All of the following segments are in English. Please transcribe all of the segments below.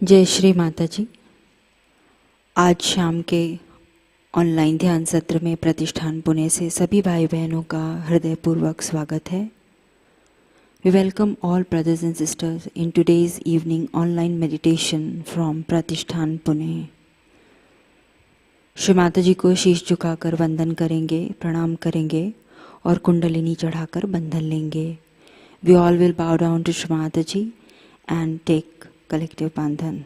जय श्री माताजी। आज शाम के ऑनलाइन ध्यान सत्र में प्रतिष्ठान पुणे से सभी भाई बहनों का हृदयपूर्वक स्वागत है। We welcome all brothers and sisters in today's evening online meditation from Pratishthan Pune. Shri माताजी को शीश झुकाकर वंदन करेंगे, प्रणाम करेंगे और कुंडलिनी चढ़ाकर बंधन लेंगे। We all will bow down to Shri Mataji and take collective bandhan.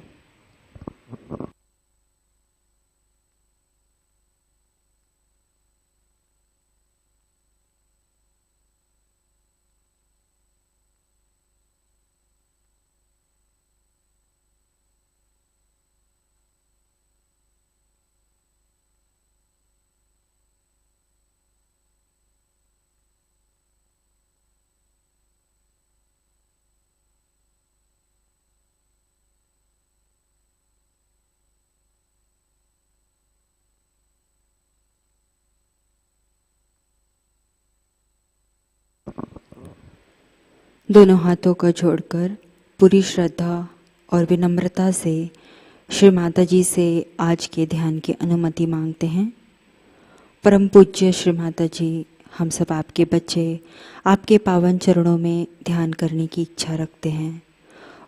दोनों हाथों को जोड़कर पूरी श्रद्धा और विनम्रता से श्री माताजी से आज के ध्यान की अनुमति मांगते हैं। परम पूज्य श्री माताजी, हम सब आपके बच्चे आपके पावन चरणों में ध्यान करने की इच्छा रखते हैं।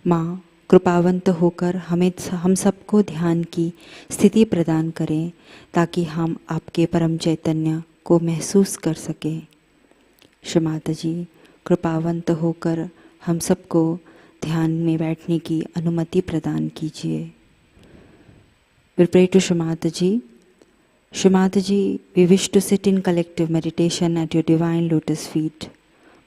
माँ, कृपावंत होकर हम सबको ध्यान की स्थिति प्रदान करें ताकि हम आपके परम चैतन्य को महसूस कर सकें। श्री माताजी, कृपावंत होकर हम सबको ध्यान में बैठने की अनुमति प्रदान कीजिए। We pray to Shri Mataji. Shri Mataji, we wish to sit in collective meditation at your divine lotus feet.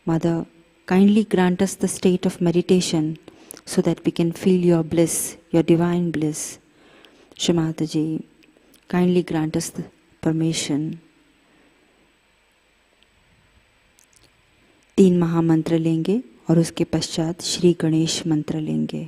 Mother, kindly grant us the state of meditation so that we can feel your bliss, your divine bliss. Shri Mataji, kindly grant us the permission. 3 महामंत्र लेंगे और उसके पश्चात श्री गणेश मंत्र लेंगे।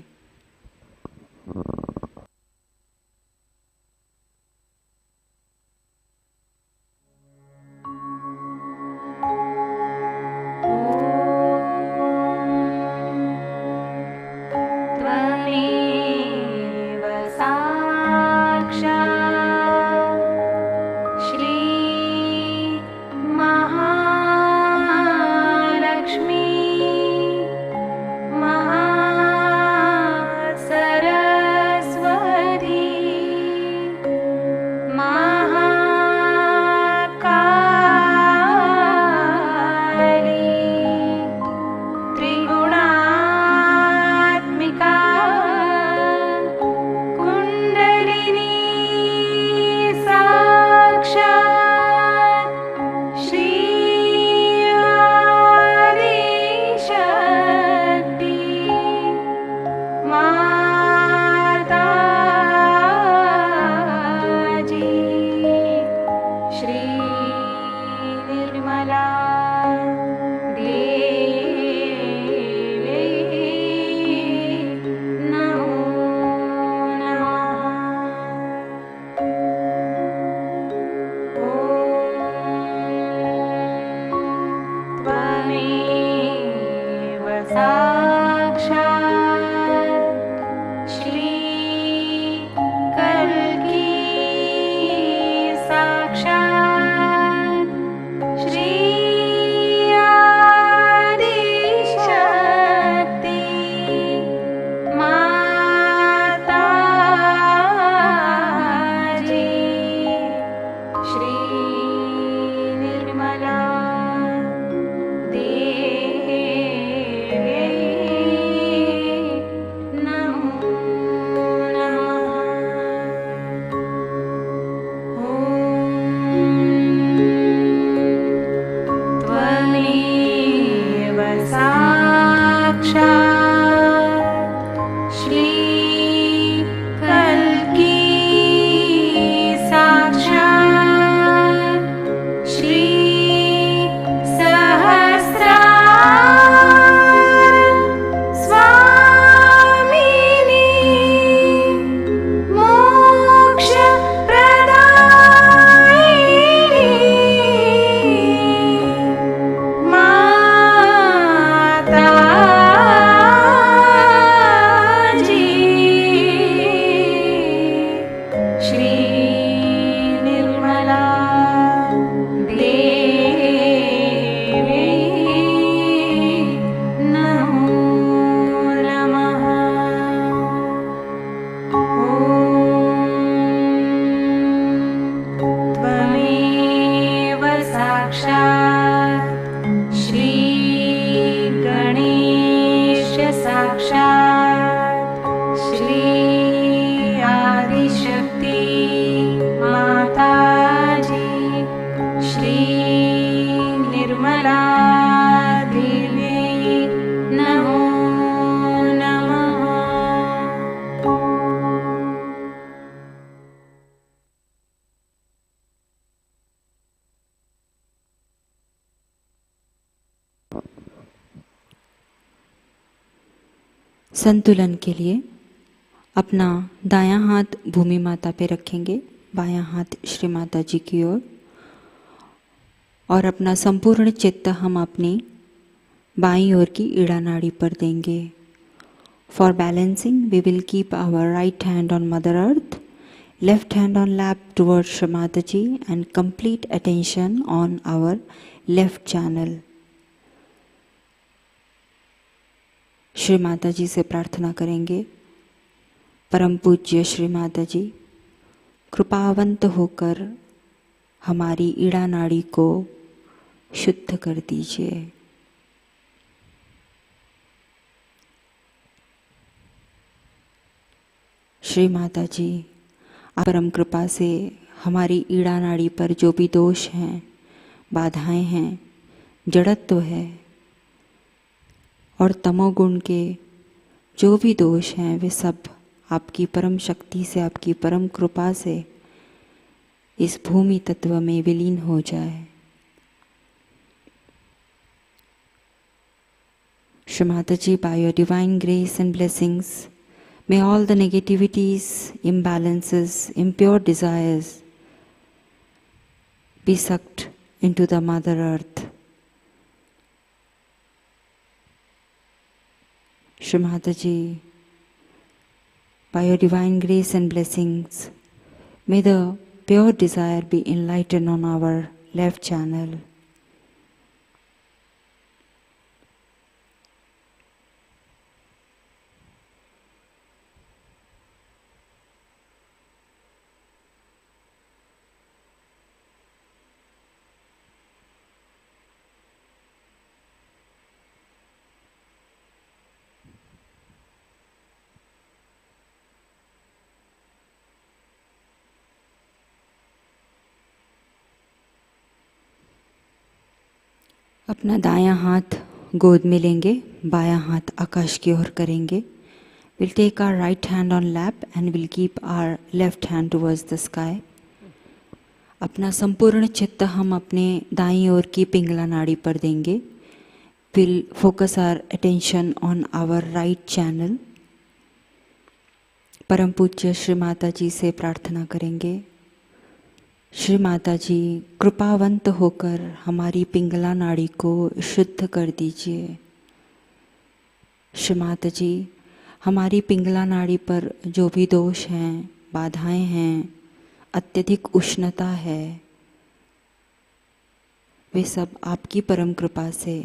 श्री संतुलन के लिए अपना दायां हाथ भूमि माता पे रखेंगे, बायां हाथ श्री माता जी की ओर, और अपना संपूर्ण चित्त हम अपनी बाईं ओर की ईड़ा नाड़ी पर देंगे। For balancing we will keep our right hand on mother earth, left hand on lap towards Shri Mataji and complete attention on our left channel. Shri Mata जी से प्रार्थना करेंगे, परम पूज्य श्री माता जी, कृपावंत होकर हमारी ईड़ा नाड़ी को शुद्ध कर दीजिए। श्री माता जी, परम कृपा से हमारी ईड़ा नाड़ी पर जो भी दोष हैं, बाधाएं हैं, जड़त्व है और तमोगुण के जो भी दोष हैं, वे सब आपकी परम शक्ति से, आपकी परम कृपा से इस भूमि तत्व में विलीन हो जाए। श्री माता जी, by your divine grace and blessings, may all the negativities, imbalances, impure desires be sucked into the Mother Earth. Shri Mataji, by your divine grace and blessings, may the pure desire be enlightened on our left channel. अपना दायां हाथ गोद में लेंगे, बायां हाथ आकाश की ओर करेंगे। We'll take our right hand on lap and we'll keep our left hand towards the sky. अपना संपूर्ण चित्त हम अपने दाईं ओर की पिंगला नाड़ी पर देंगे। We'll focus our attention on our right channel. परम पूज्य श्री माता जी से प्रार्थना करेंगे, श्री माता जी, कृपावंत होकर हमारी पिंगला नाड़ी को शुद्ध कर दीजिए। श्री माता जी, हमारी पिंगला नाड़ी पर जो भी दोष हैं, बाधाएं हैं, अत्यधिक उष्णता है, वे सब आपकी परम कृपा से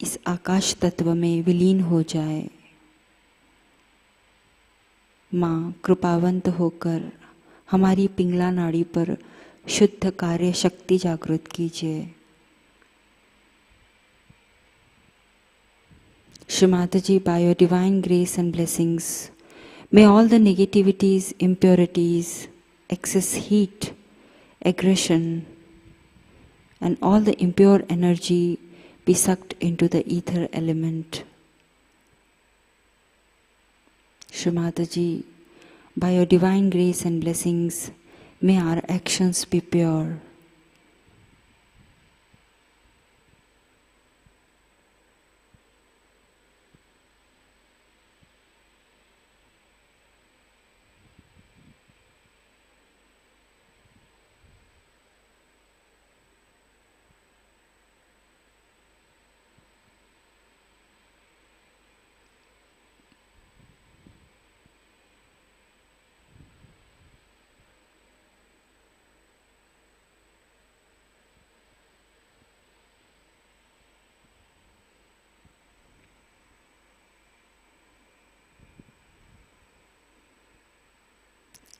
इस आकाश तत्व में विलीन हो जाए। माँ, कृपावंत होकर हमारी पिंगला नाड़ी पर शुद्ध कार्य शक्ति जागृत कीजिए। श्री माता जी, by your divine grace and blessings, may all the negativities, impurities, excess heat, aggression, and all the impure energy be sucked into the ether element. Shri Mataji, by your divine grace and blessings, may our actions be pure.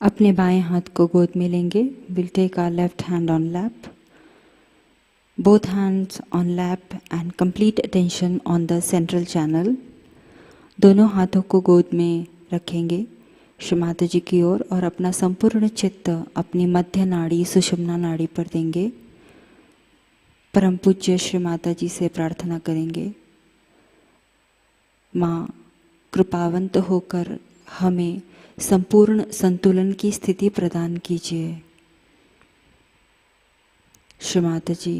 अपने बाएं हाथ को गोद में लेंगे। We'll take our left hand on lap, both hands on lap and complete attention on the central channel. दोनों हाथों को गोद में रखेंगे श्री माता जी की ओर और अपना संपूर्ण चित्त अपनी मध्य नाड़ी सुषुम्ना नाड़ी पर देंगे। परम पूज्य श्री माता जी से प्रार्थना करेंगे, माँ, कृपावंत होकर हमें संपूर्ण संतुलन की स्थिति प्रदान कीजिए। श्री माता जी,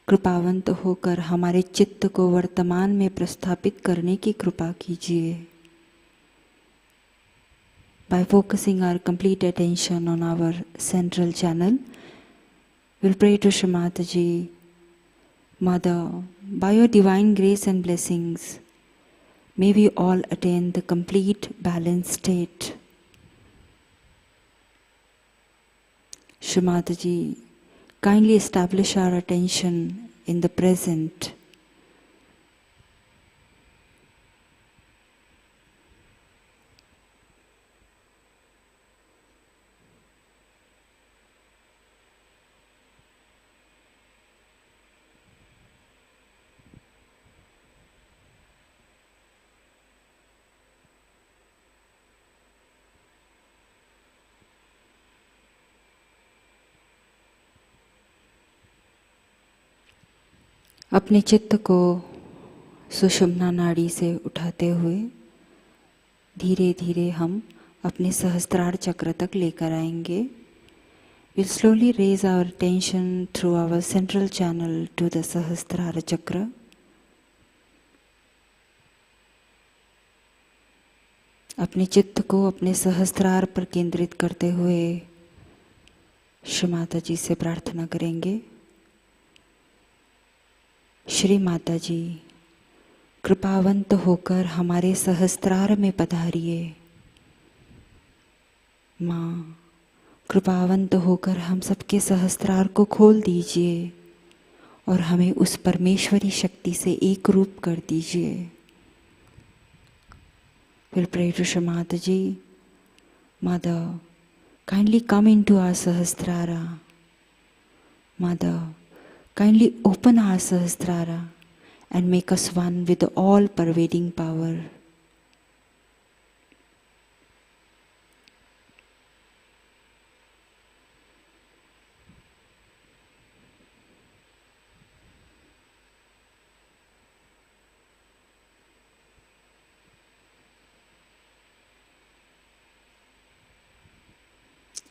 कृपावंत होकर हमारे चित्त को वर्तमान में प्रस्थापित करने की कृपा कीजिए. By focusing our complete attention on our central channel, we'll pray to Shri Mataji. Mother, by your divine grace and blessings, may we all attain the complete balanced state. Shri Mataji, kindly establish our attention in the present. अपने चित्त को सुषुम्ना नाड़ी से उठाते हुए धीरे धीरे हम अपने सहस्त्रार चक्र तक लेकर आएंगे. We'll slowly raise our attention through our central channel to the Sahasrara Chakra. अपने चित्त को अपने सहस्त्रार पर केंद्रित करते हुए श्री माता जी से प्रार्थना करेंगे. श्री माता जी, कृपावंत होकर हमारे सहस्त्रार में पधारिए. माँ, कृपावंत होकर हम सबके सहस्त्रार को खोल दीजिए और हमें उस परमेश्वरी शक्ति से एक रूप कर दीजिए. We'll pray to Shri Mataji. Mother, kindly come into our Sahasrara. Mother, kindly open our Sahasrara and make us one with the all-pervading power.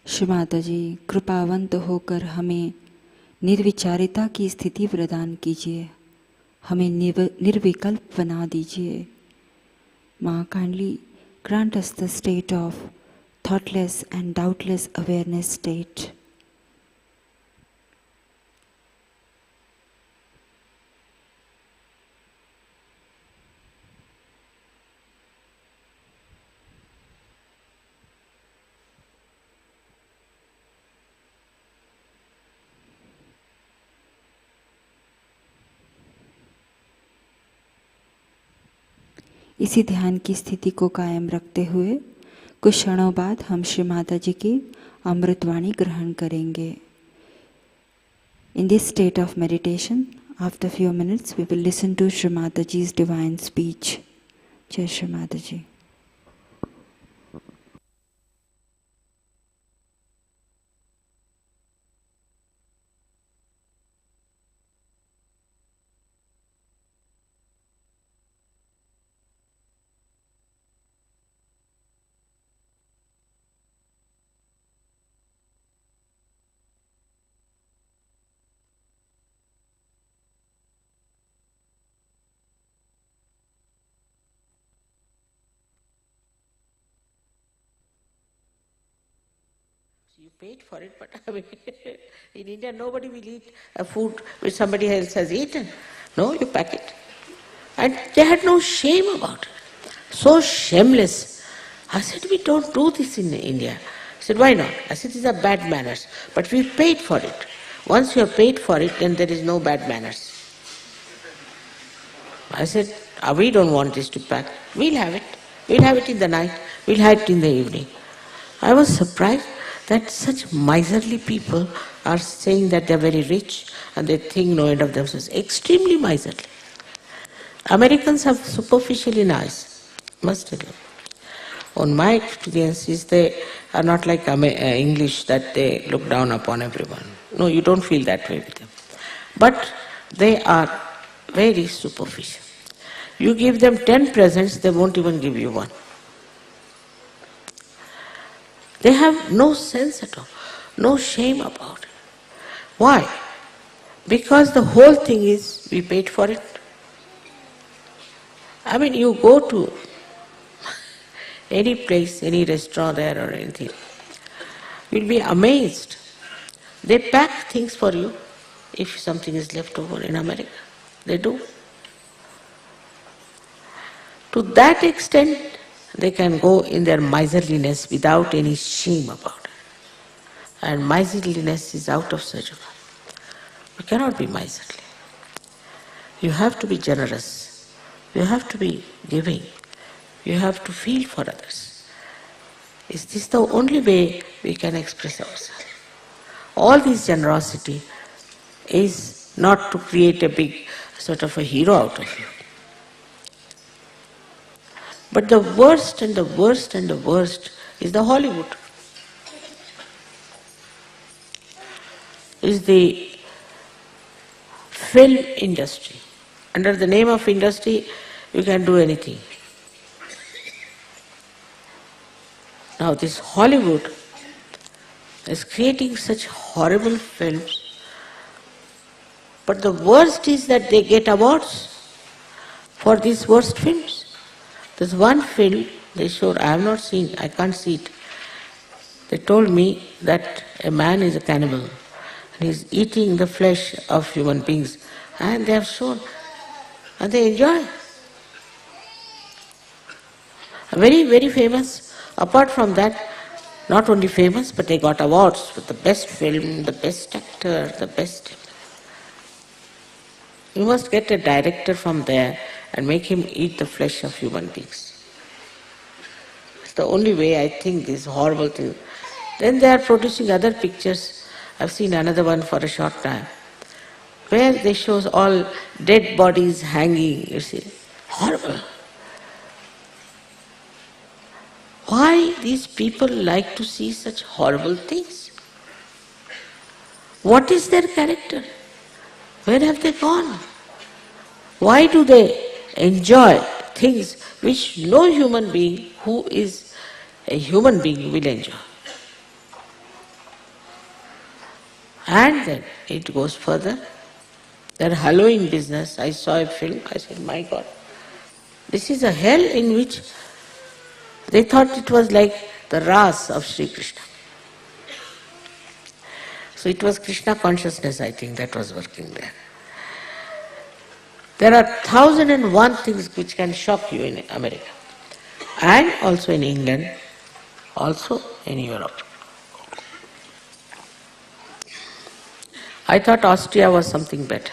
Shri Mata जी, कृपावंत होकर हमें निर्विचारिता की स्थिति प्रदान कीजिए. हमें निर्विकल्प बना दीजिए. माँ, kindly grant us the state of thoughtless and doubtless awareness state. इसी ध्यान की स्थिति को कायम रखते हुए कुछ क्षणों बाद हम श्री माता जी की अमृतवाणी ग्रहण करेंगे. In this state of meditation, after few minutes, we will listen to Shri Mataji's divine speech. Jai Shri Mataji. You paid for it, but I mean, in India nobody will eat a food which somebody else has eaten. No, you pack it. And they had no shame about it. So shameless. I said, we don't do this in India. I said, why not? I said, these are bad manners. But we paid for it. Once you have paid for it, then there is no bad manners. I said, we don't want this to pack. We'll have it. We'll have it in the night. We'll have it in the evening. I was surprised that such miserly people are saying that they're very rich and they think no end of themselves. Extremely miserly. Americans are superficially nice, must tell you. On my experience is they are not like English that they look down upon everyone. No, you don't feel that way with them. But they are very superficial. You give them 10 presents, they won't even give you one. They have no sense at all, no shame about it. Why? Because the whole thing is, we paid for it. I mean, you go to any place, any restaurant there or anything, you'll be amazed. They pack things for you if something is left over in America. They do. To that extent, they can go in their miserliness without any shame about it. And miserliness is out of Sahajayoga. You cannot be miserly. You have to be generous. You have to be giving. You have to feel for others. Is this the only way we can express ourselves? All this generosity is not to create a big sort of a hero out of you. But the worst and the worst and the worst is the Hollywood. Is the film industry. Under the name of industry, you can do anything. Now this Hollywood is creating such horrible films, but the worst is that they get awards for these worst films. There's one film they showed, I have not seen, I can't see it. They told me that a man is a cannibal and he's eating the flesh of human beings, and they have shown, and they enjoy. Very, very famous. Apart from that, not only famous, but they got awards for the best film, the best actor, the best. You must get a director from there and make him eat the flesh of human beings. It's the only way I think this horrible thing. Then they are producing other pictures. I've seen another one for a short time, where they show all dead bodies hanging, you see. Horrible. Why these people like to see such horrible things? What is their character? Where have they gone? Why do they enjoy things which no human being who is a human being will enjoy? And then it goes further. Their Halloween business, I saw a film, I said, my God, this is a hell in which they thought it was like the Ras of Shri Krishna. So it was Krishna consciousness, I think, that was working there. There are 1,001 things which can shock you in America, and also in England, also in Europe. I thought Austria was something better.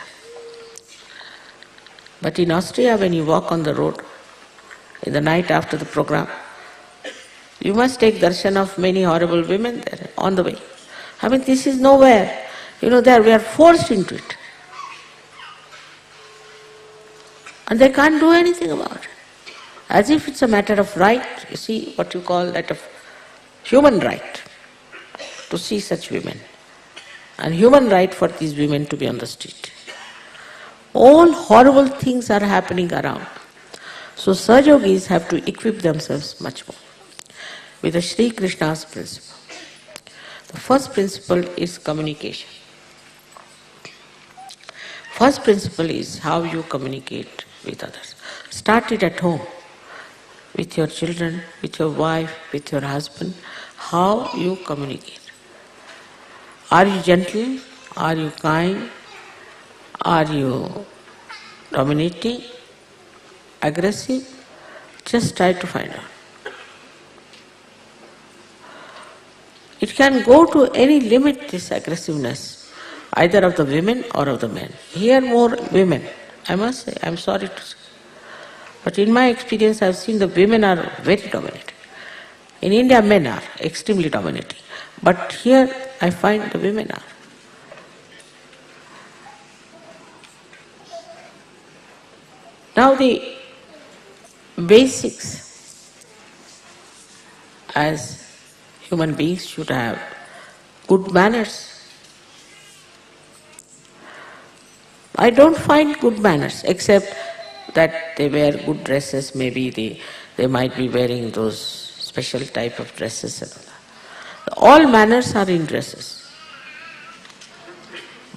But in Austria, when you walk on the road, in the night after the program, you must take darshan of many horrible women there on the way. I mean, this is nowhere. There we are forced into it. And they can't do anything about it. As if it's a matter of right, you see, what you call that of human right, to see such women. And human right for these women to be on the street. All horrible things are happening around. So Sahajogis have to equip themselves much more with the Shri Krishna's principle. The first principle is communication. First principle is how you communicate with others. Start it at home, with your children, with your wife, with your husband, how you communicate. Are you gentle? Are you kind? Are you dominating? Aggressive? Just try to find out. It can go to any limit, this aggressiveness, either of the women or of the men. Here more women, I must say, I'm sorry to say. But in my experience, I've seen the women are very dominating. In India, men are extremely dominating. But here, I find the women are. Now the basics, as human beings should have good manners. I don't find good manners, except that they wear good dresses, maybe they might be wearing those special type of dresses and all that. All manners are in dresses.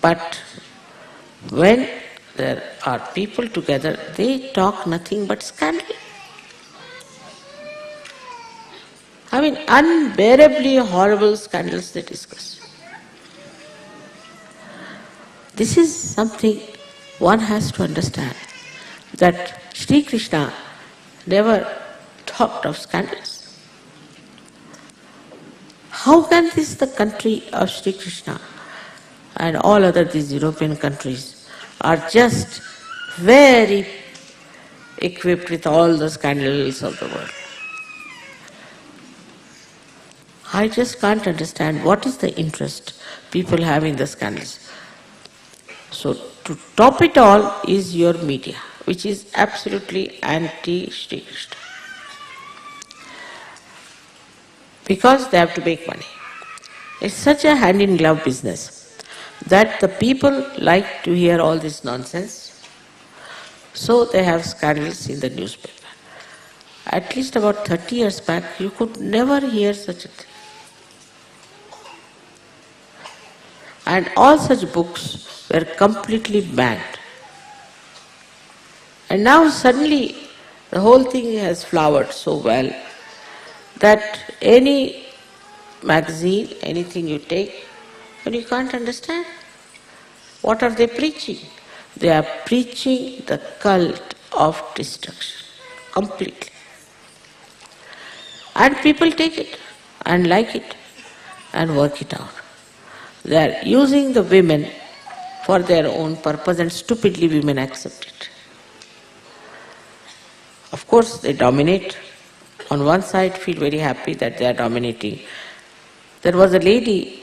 But When there are people together, they talk nothing but scandal. I mean, unbearably horrible scandals they discuss. This is something one has to understand, that Shri Krishna never talked of scandals. How can this the country of Shri Krishna and all other these European countries are just very equipped with all the scandals of the world? I just can't understand what is the interest people have in the scandals. So to top it all is your media, which is absolutely anti-Shri Krishna. Because they have to make money. It's such a hand-in-glove business that the people like to hear all this nonsense, so they have scandals in the newspaper. At least about 30 years back, you could never hear such a thing. And all such books were completely banned. And now suddenly the whole thing has flowered so well that any magazine, anything you take, and you can't understand. What are they preaching? They are preaching the cult of destruction, completely. And people take it and like it and work it out. They are using the women for their own purpose, and stupidly women accept it. Of course, they dominate. On one side, feel very happy that they are dominating. There was a lady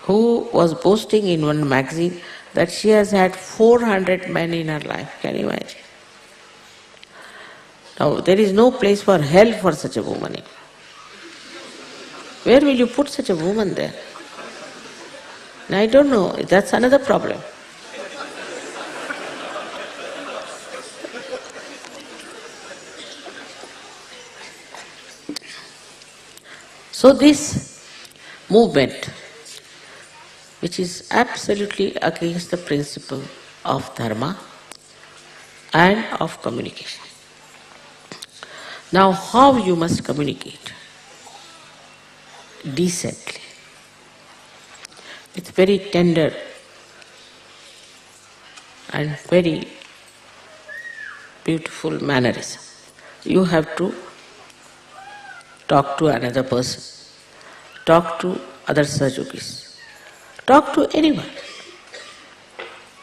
who was boasting in one magazine that she has had 400 men in her life. Can you imagine? Now, there is no place for hell for such a woman. Where will you put such a woman there? I don't know, that's another problem. So this movement, which is absolutely against the principle of dharma and of communication. Now, how you must communicate? Decently, with very tender and very beautiful mannerism. You have to talk to another person, talk to other Sahajogis, talk to anyone.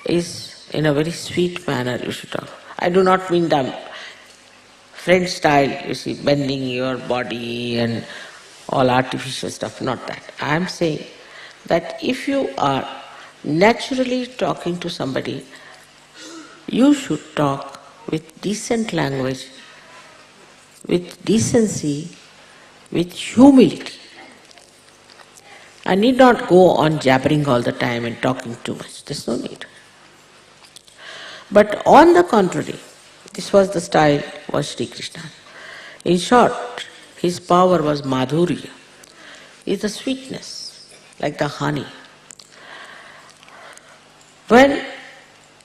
Is in a very sweet manner you should talk. I do not mean the French style, you see, bending your body and all artificial stuff, not that. I am saying that if you are naturally talking to somebody, you should talk with decent language, with decency, with humility. I need not go on jabbering all the time and talking too much. There's no need. But on the contrary, this was the style of Shri Krishna. In short, his power was madhurya, is the sweetness, like the honey. When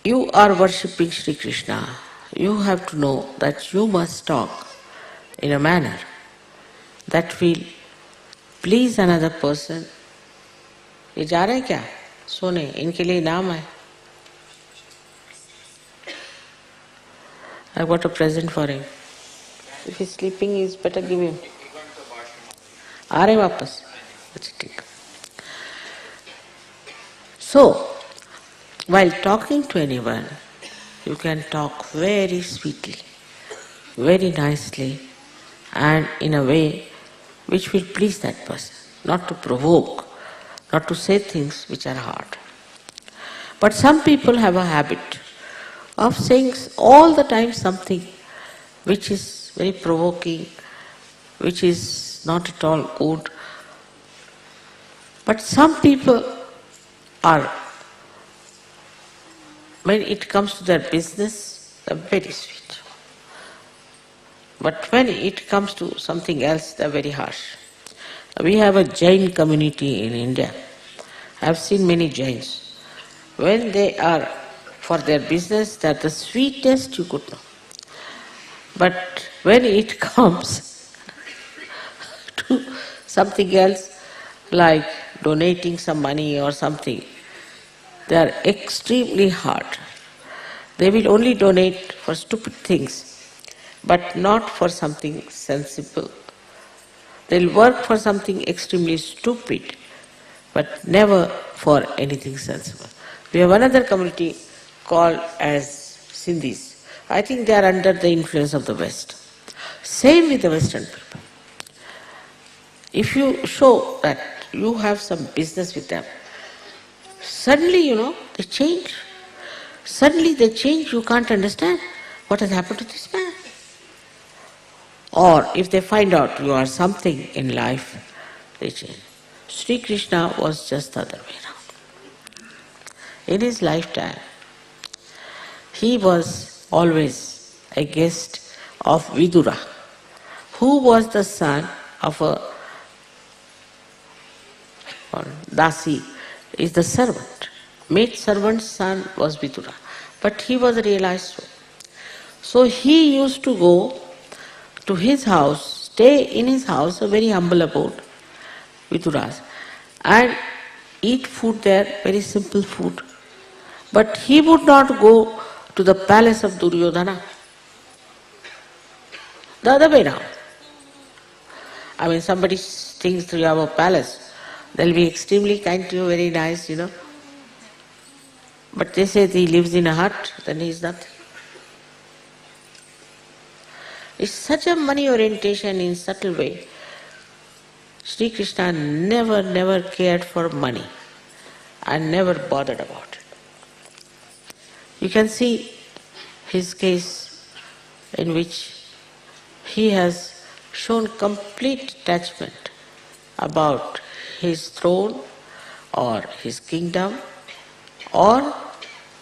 you are worshipping Shri Krishna, you have to know that you must talk in a manner that will please another person. ये जा रहे हैं क्या? सोने, इनके लिए नाम है. I got a present for him. If he's sleeping, it's better give him. आ रहे वापस? अच्छा ठीक. So, while talking to anyone, you can talk very sweetly, very nicely, and in a way which will please that person, not to provoke, not to say things which are hard. But some people have a habit of saying all the time something which is very provoking, which is not at all good. But some people are, when it comes to their business, they're very sweet. But when it comes to something else, they're very harsh. We have a Jain community in India. I've seen many Jains. When they are for their business, they are the sweetest you could know. But when it comes to something else, like donating some money or something, they are extremely hard. They will only donate for stupid things, but not for something sensible. They'll work for something extremely stupid, but never for anything sensible. We have another community called as Sindhis. I think they are under the influence of the West. Same with the Western people. If you show that you have some business with them, suddenly, they change. Suddenly they change, you can't understand what has happened to this man. Or if they find out you are something in life, they change. Sri Krishna was just the other way around. In his lifetime, he was always a guest of Vidura, who was the son of a Dasi, is the servant. Maid servant's son was Vidura, but he was realized so. So he used to go to his house, stay in his house, a very humble abode, Vidura's, and eat food there, very simple food. But he would not go to the palace of Duryodhana. The other way round. I mean, somebody thinks you have a palace, they'll be extremely kind to you, very nice, But they say he lives in a hut, then he is nothing. It's such a money orientation in subtle way. Sri Krishna never cared for money and never bothered about it. You can see his case in which he has shown complete detachment about his throne or his kingdom or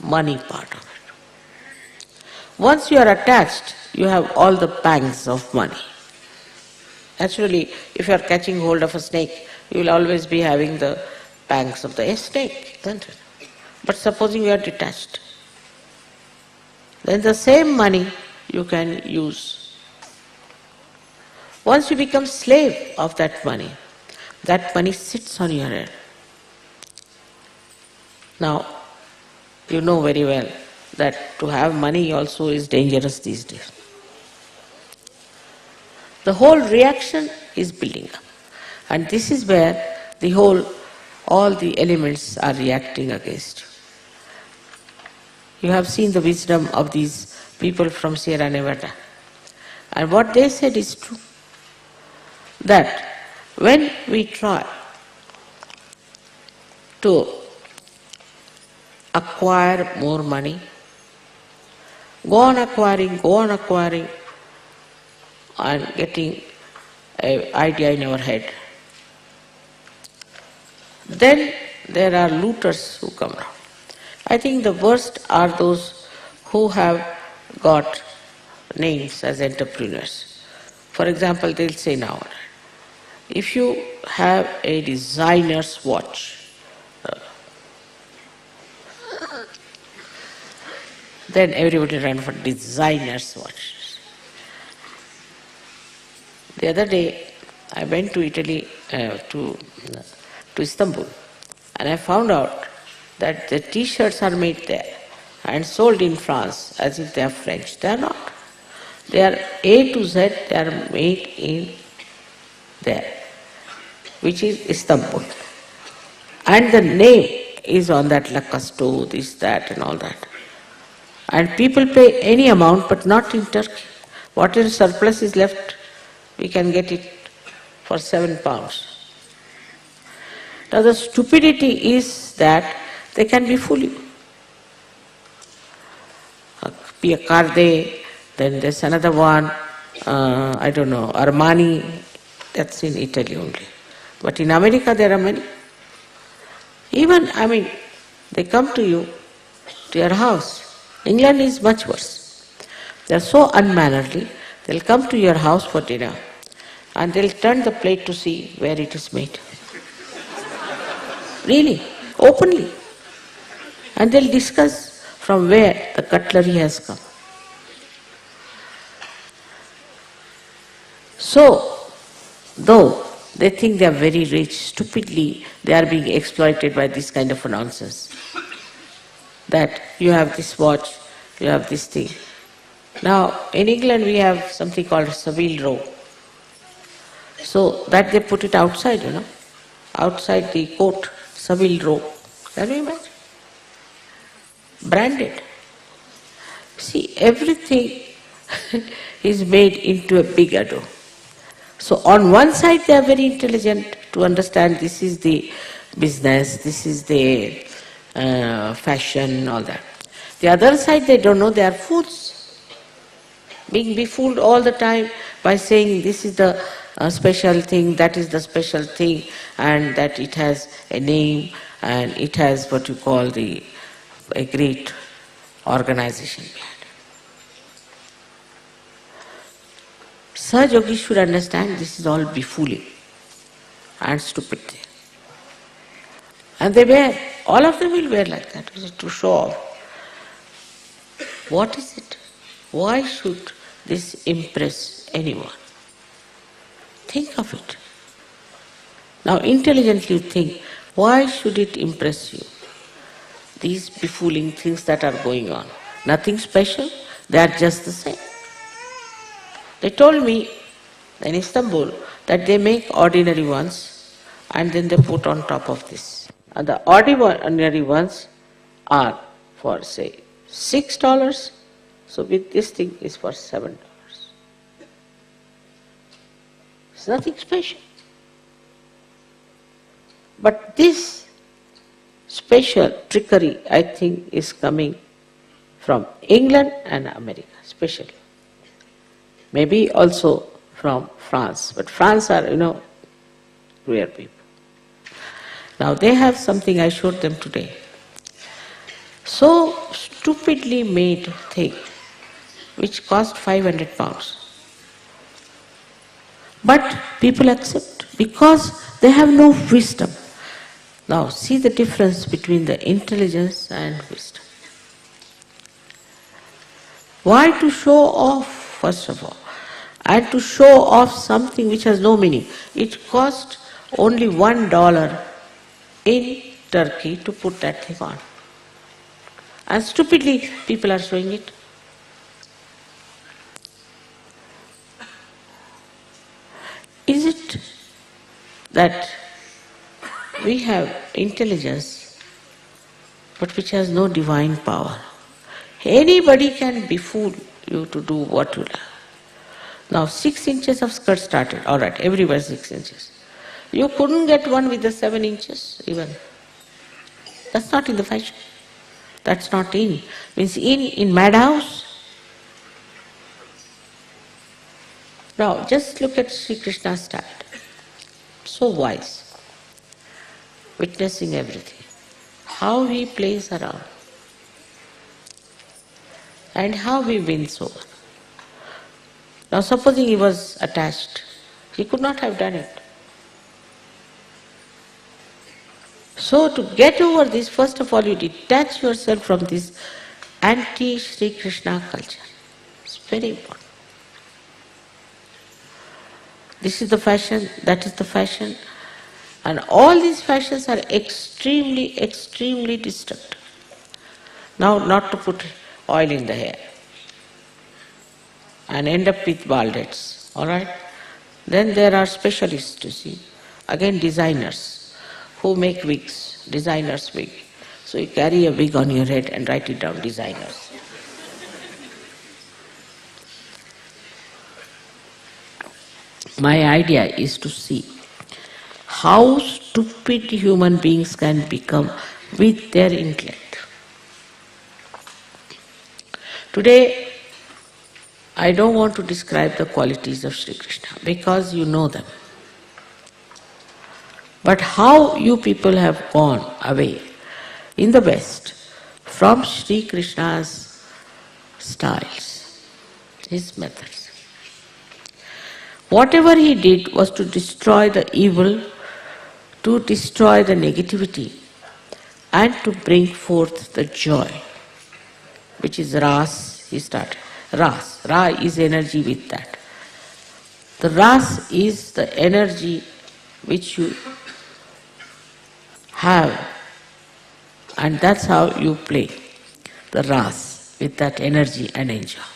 money part of it. Once you are attached, you have all the pangs of money. Naturally, if you are catching hold of a snake, you will always be having the pangs of the snake, isn't it? But supposing you are detached, then the same money you can use. Once you become slave of that money sits on your head. Now, you know very well that to have money also is dangerous these days. The whole reaction is building up. And this is where all the elements are reacting against you. You have seen the wisdom of these people from Sierra Nevada. And what they said is true. That when we try to acquire more money, go on acquiring, and getting an idea in our head, then there are looters who come around. I think the worst are those who have got names as entrepreneurs. For example, they'll say now, if you have a designer's watch, then everybody ran for designer's watches. The other day, I went to Italy, to Istanbul, and I found out that the T-shirts are made there and sold in France as if they are French. They are not. They are A to Z, they are made in there, which is Istanbul. And the name is on that, Lacoste, this, that and all that. And people pay any amount, but not in Turkey. Whatever surplus is left, we can get it for £7. Now the stupidity is that they can befool you. Pia Carde, then there's another one, I don't know, Armani, that's in Italy only. But in America there are many. Even, they come to you, to your house. England is much worse. They are so unmannerly, they'll come to your house for dinner and they'll turn the plate to see where it is made. Really, openly. and they'll discuss from where the cutlery has come. So, though they think they are very rich, stupidly they are being exploited by this kind of nonsense. That you have this watch, you have this thing. Now, in England we have something called Savile Row. So that they put it outside, outside the court, Savile Row. Can you imagine? Branded. See, everything is made into a big ado. So on one side they are very intelligent to understand this is the business, this is the fashion, all that. The other side they don't know, they are fools, being befooled all the time by saying this is the special thing, that is the special thing, and that it has a name and it has what you call a great organization behind it. Sahaja should understand this is all befooling and stupid thing. And they wear, all of them will wear like that to show off. What is it? Why should this impress anyone? Think of it. Now intelligently think, why should it impress you? These befooling things that are going on. Nothing special, they are just the same. They told me in Istanbul that they make ordinary ones and then they put on top of this. And the ordinary ones are for say $6, so with this thing is for $7. It's nothing special. But this special trickery, I think, is coming from England and America, especially. Maybe also from France, but France are, rare people. Now they have something I showed them today. So stupidly made thing, which cost £500. But people accept because they have no wisdom. Now see the difference between the intelligence and wisdom. Why to show off, first of all? And to show off something which has no meaning. It cost only $1 in Turkey to put that thing on. And stupidly people are showing it. Is it that we have intelligence but which has no divine power? Anybody can befool you to do what you like. Now 6 inches of skirt started, alright, everywhere 6 inches. You couldn't get one with the 7 inches even. That's not in the fashion. That's not in. Means in madhouse. Now just look at Sri Krishna's style. So wise. Witnessing everything. How he plays around. And how he wins over. Now supposing he was attached, he could not have done it. So to get over this, first of all you detach yourself from this anti-Sri Krishna culture. It's very important. This is the fashion, that is the fashion. And all these fashions are extremely, extremely destructive. Now not to put oil in the hair and end up with bald heads, alright? Then there are specialists, you see, again designers who make wigs, designers wig. So you carry a wig on your head and write it down, designers. My idea is to see how stupid human beings can become with their intellect. Today, I don't want to describe the qualities of Sri Krishna because you know them. But how you people have gone away in the West from Sri Krishna's styles, his methods. Whatever he did was to destroy the evil, to destroy the negativity, and to bring forth the joy, which is ras, he started. Ras. Ra is energy with that. The ras is the energy which you have, and that's how you play the ras with that energy and enjoy.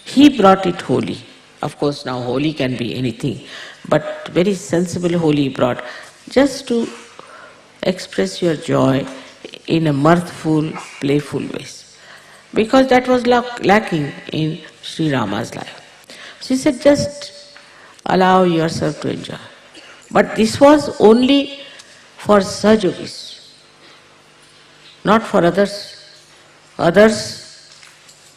He brought it holy. Of course, now holy can be anything, but very sensible holy brought, just to express your joy in a mirthful, playful ways. Because that was lacking in Sri Rama's life. So he said, just allow yourself to enjoy. But this was only for Sahajogis, not for others. Others,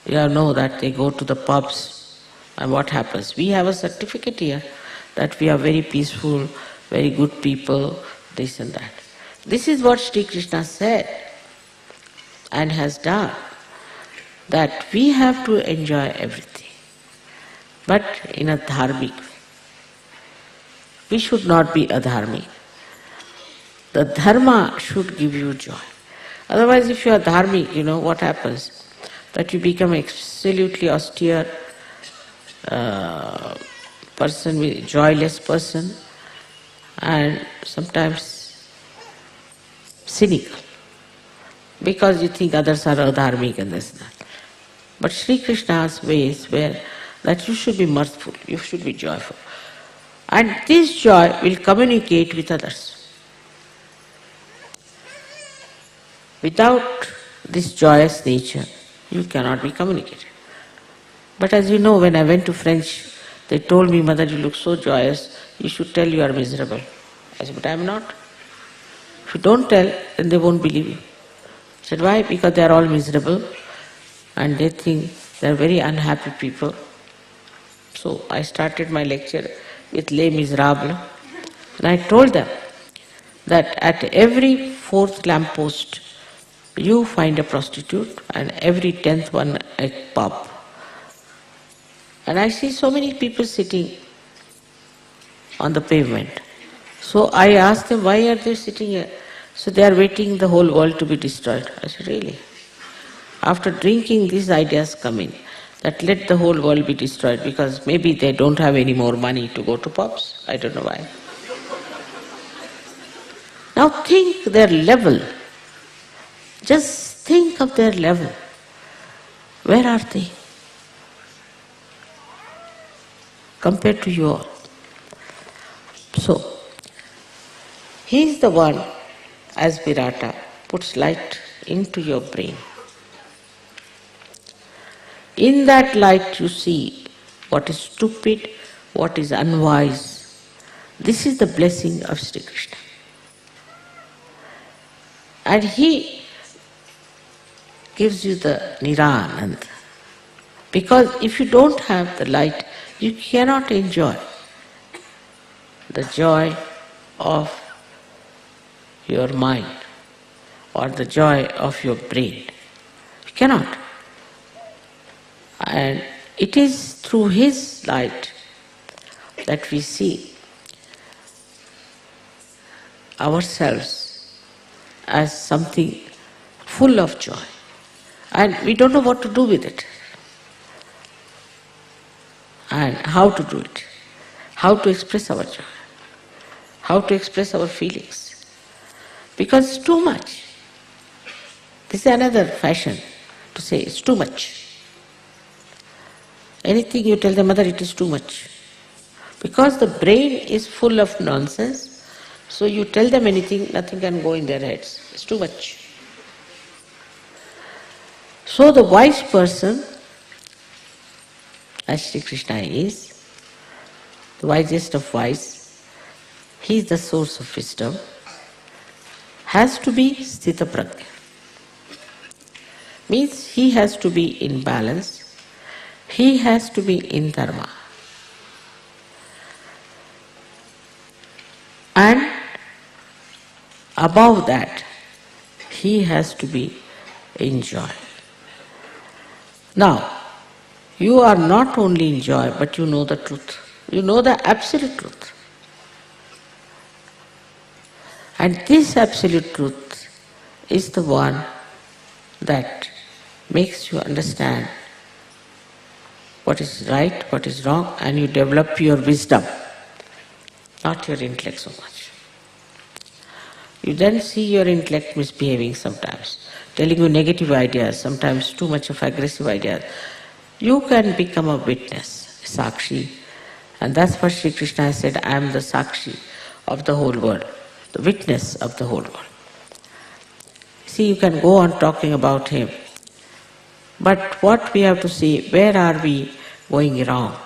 you know that they go to the pubs, and what happens? We have a certificate here that we are very peaceful, very good people, this and that. This is what Shri Krishna said and has done, that we have to enjoy everything, but in a dharmic way. We should not be adharmic. The dharma should give you joy. Otherwise, if you are dharmic, you know what happens? That you become absolutely austere person, joyless person, and sometimes cynical, because you think others are adharmic and this and that. But Sri Krishna's ways were that you should be mirthful, you should be joyful. And this joy will communicate with others. Without this joyous nature, you cannot be communicated. But as you know, when I went to French, they told me, Mother, you look so joyous, you should tell you are miserable. I said, but I am not. If you don't tell, then they won't believe you. I said, why? Because they are all miserable and they think they are very unhappy people. So I started my lecture with Les Miserables, and I told them that at every fourth lamppost you find a prostitute, and every 10th one a pub. And I see so many people sitting on the pavement. So I asked them, why are they sitting here? So they are waiting the whole world to be destroyed. I said, really? After drinking, these ideas come in, that let the whole world be destroyed, because maybe they don't have any more money to go to pubs. I don't know why. Now think their level. Just think of their level. Where are they compared to you all? So, he is the one, as Virata, puts light into your brain. In that light you see what is stupid, what is unwise. This is the blessing of Sri Krishna. And he gives you the Niranand. Because if you don't have the light, you cannot enjoy the joy of your mind or the joy of your brain. You cannot. And it is through his light that we see ourselves as something full of joy. And we don't know what to do with it. And how to do it. How to express our joy. How to express our feelings. Because it's too much. This is another fashion to say it's too much. Anything you tell the mother, it is too much. Because the brain is full of nonsense, so you tell them anything, nothing can go in their heads. It's too much. So the wise person, as Sri Krishna is, the wisest of wise, he is the source of wisdom, has to be Sthita Prajna. Means he has to be in balance, he has to be in dharma. And above that, he has to be in joy. Now, you are not only in joy, but you know the truth. You know the absolute truth. And this absolute truth is the one that makes you understand what is right, what is wrong, and you develop your wisdom, not your intellect so much. You then see your intellect misbehaving sometimes, telling you negative ideas, sometimes too much of aggressive ideas. You can become a witness, a Sakshi, and that's what Shri Krishna has said, I am the Sakshi of the whole world, the witness of the whole world. See, you can go on talking about him, but what we have to see, where are we going wrong?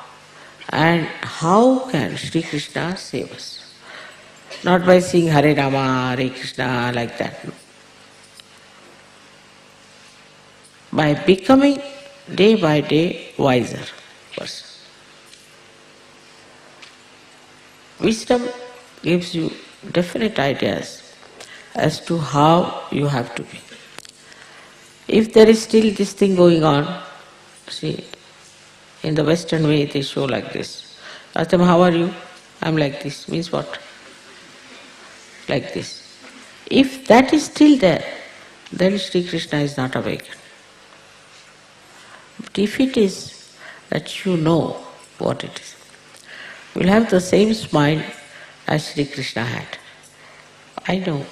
And how can Shri Krishna save us? Not by saying Hare Rama, Hare Krishna, like that. No. By becoming day by day wiser person. Wisdom gives you definite ideas as to how you have to be. If there is still this thing going on, see, in the Western way they show like this. Ask them, how are you? I'm like this. Means what? Like this. If that is still there, then Shri Krishna is not awakened. But if it is that you know what it is, you will have the same smile as Shri Krishna had. I know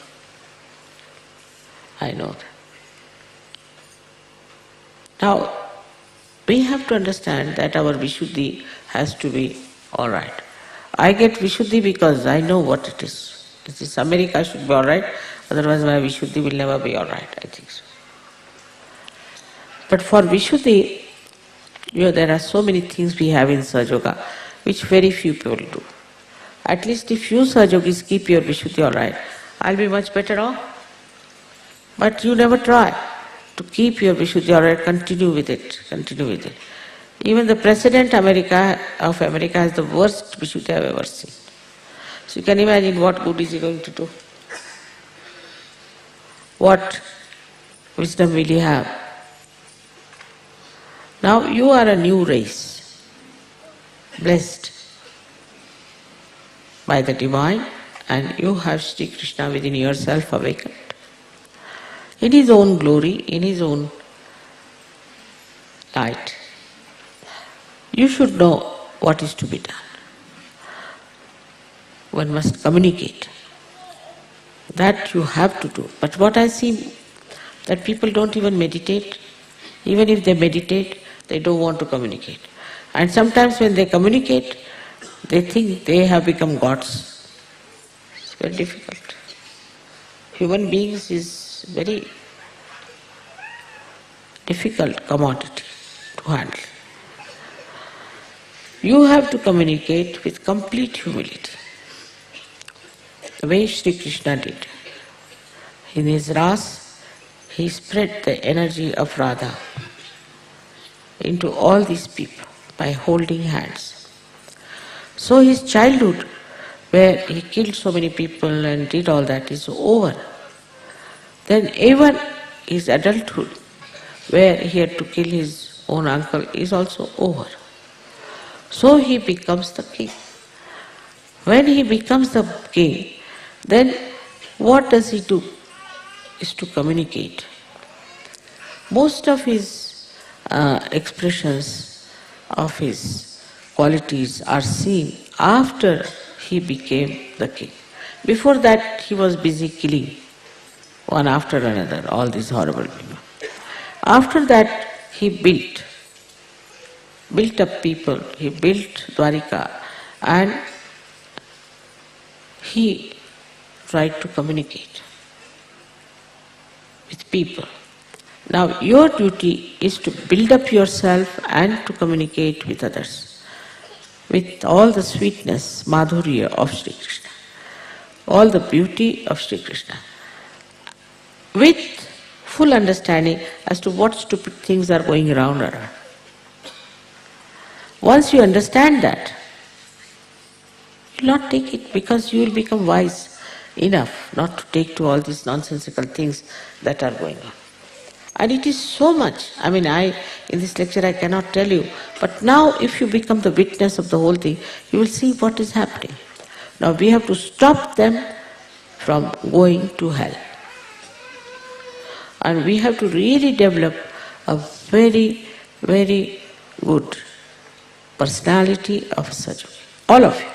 that. Now, we have to understand that our Vishuddhi has to be alright. I get Vishuddhi because I know what it is. This America should be alright, otherwise my Vishuddhi will never be alright, I think so. But for Vishuddhi, there are so many things we have in Sahajayoga which very few people do. At least if you Sahajogis keep your Vishuddhi alright, I'll be much better off. But you never try to keep your Vishuddhi alright, continue with it. Even the President of America has the worst Vishuddhi I've ever seen. So you can imagine what good is he going to do. What wisdom will he have? Now you are a new race, blessed by the Divine, and you have Shri Krishna within yourself awakened. In his own glory, in his own light. You should know what is to be done. One must communicate. That you have to do. But what I see, that people don't even meditate. Even if they meditate, they don't want to communicate. And sometimes when they communicate, they think they have become gods. It's very difficult. Human beings is very difficult commodity to handle. You have to communicate with complete humility. The way Shri Krishna did. In his Ras, he spread the energy of Radha into all these people by holding hands. So his childhood, where he killed so many people and did all that, is over. Then even his adulthood, where he had to kill his own uncle, is also over. So he becomes the king. When he becomes the king, then what does he do? Is to communicate. Most of his expressions of his qualities are seen after he became the king. Before that, he was busy killing one after another, all these horrible people. After that, he built up people, he built Dwarika, and he tried to communicate with people. Now your duty is to build up yourself and to communicate with others, with all the sweetness, madhurya of Shri Krishna, all the beauty of Shri Krishna, with full understanding as to what stupid things are going around. Once you understand that, you will not take it, because you will become wise enough not to take to all these nonsensical things that are going on. And it is so much, in this lecture I cannot tell you, but now if you become the witness of the whole thing, you will see what is happening. Now we have to stop them from going to hell. And we have to really develop a very, very good personality of a Sahajayogi. All of you.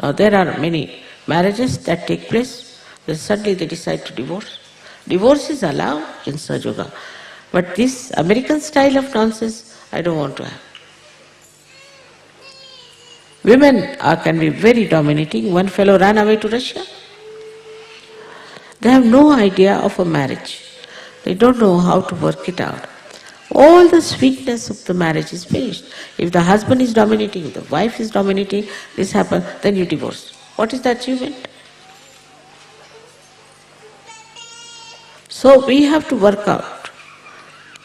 Now there are many marriages that take place, then suddenly they decide to divorce. Divorce is allowed in Sahajayoga. But this American style of nonsense, I don't want to have. Women can be very dominating. One fellow ran away to Russia. They have no idea of a marriage. They don't know how to work it out. All the sweetness of the marriage is finished. If the husband is dominating, if the wife is dominating, this happens, then you divorce. What is the achievement? So we have to work out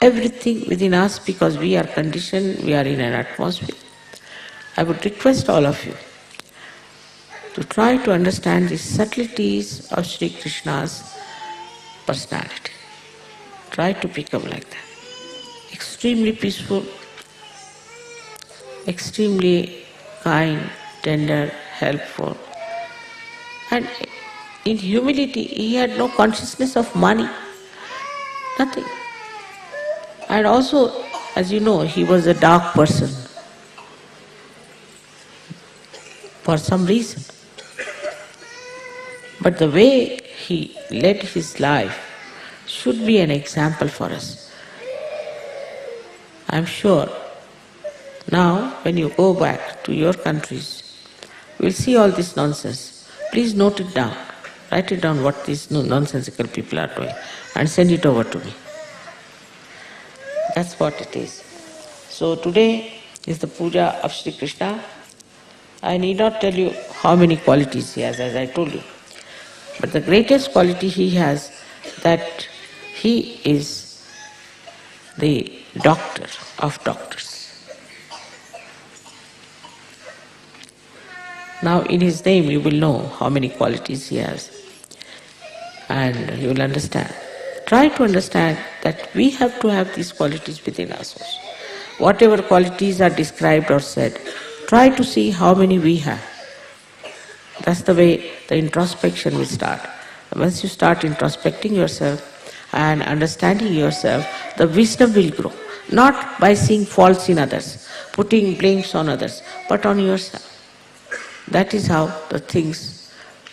everything within us because we are conditioned, we are in an atmosphere. I would request all of you to try to understand the subtleties of Shri Krishna's personality. Try to become like that. Extremely peaceful, extremely kind, tender, helpful. And in humility, he had no consciousness of money, nothing. And also, as you know, he was a dark person for some reason. But the way he led his life should be an example for us. I'm sure now when you go back to your countries, we'll see all this nonsense. Please note it down. Write it down what these nonsensical people are doing and send it over to me. That's what it is. So today is the puja of Shri Krishna. I need not tell you how many qualities he has, as I told you. But the greatest quality he has, that he is the doctor of doctors. Now in his name you will know how many qualities he has and you will understand. Try to understand that we have to have these qualities within us also. Whatever qualities are described or said, try to see how many we have. That's the way the introspection will start. Once you start introspecting yourself and understanding yourself, the wisdom will grow. Not by seeing faults in others, putting blames on others, but on yourself. That is how the things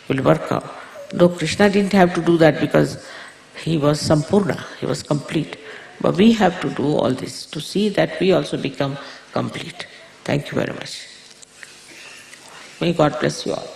will work out. Though Krishna didn't have to do that because he was Sampurna, he was complete. But we have to do all this to see that we also become complete. Thank you very much. May God bless you all.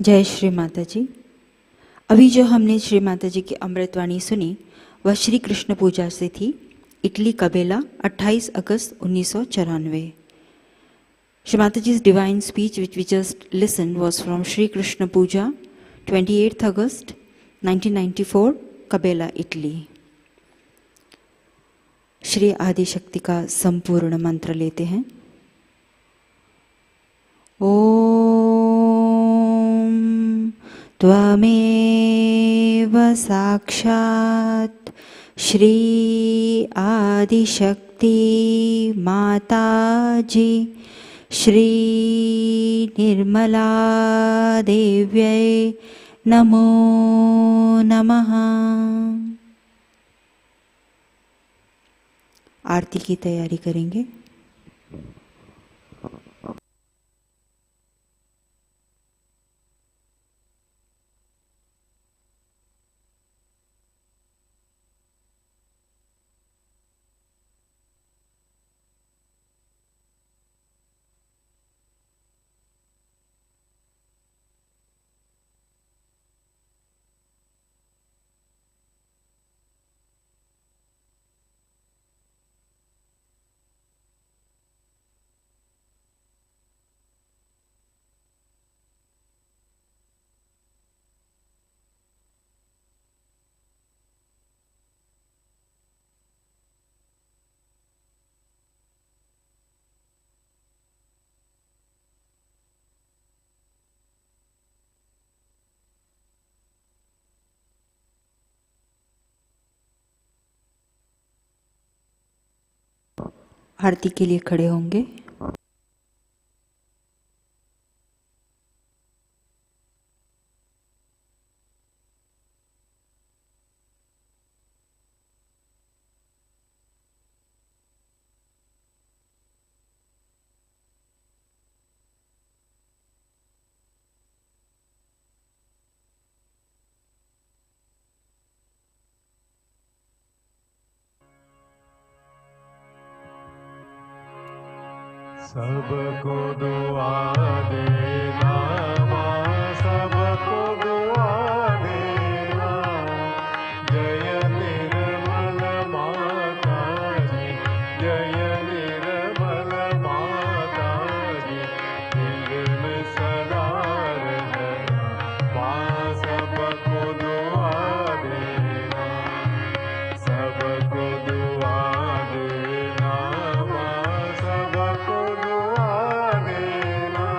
जय श्री माता जी। अभी जो हमने श्री माता जी की अमृतवाणी सुनी वह श्री कृष्ण पूजा से थी, Italy कबेला, 28 August 1994। Shri Mataji's divine speech which we just listened was from Shri Krishna Puja, 28th August 1994, Cabella, Italy. Shri आदि शक्ति का संपूर्ण मंत्र लेते हैं। ओम त्वमेव साक्षात् श्री आदिशक्ति माताजी श्री निर्मला देव्यै नमो नमः। आरती की तैयारी करेंगे। आरती के लिए खड़े होंगे। सबको दुआ देना माँ, सबको दुआ देना। जय निर्मल माता जी, जय निर्मल माता जी, दिल में सदा रहना माँ, सबको दुआ देना, सबको दुआ देना माँ, सबको दुआ देना।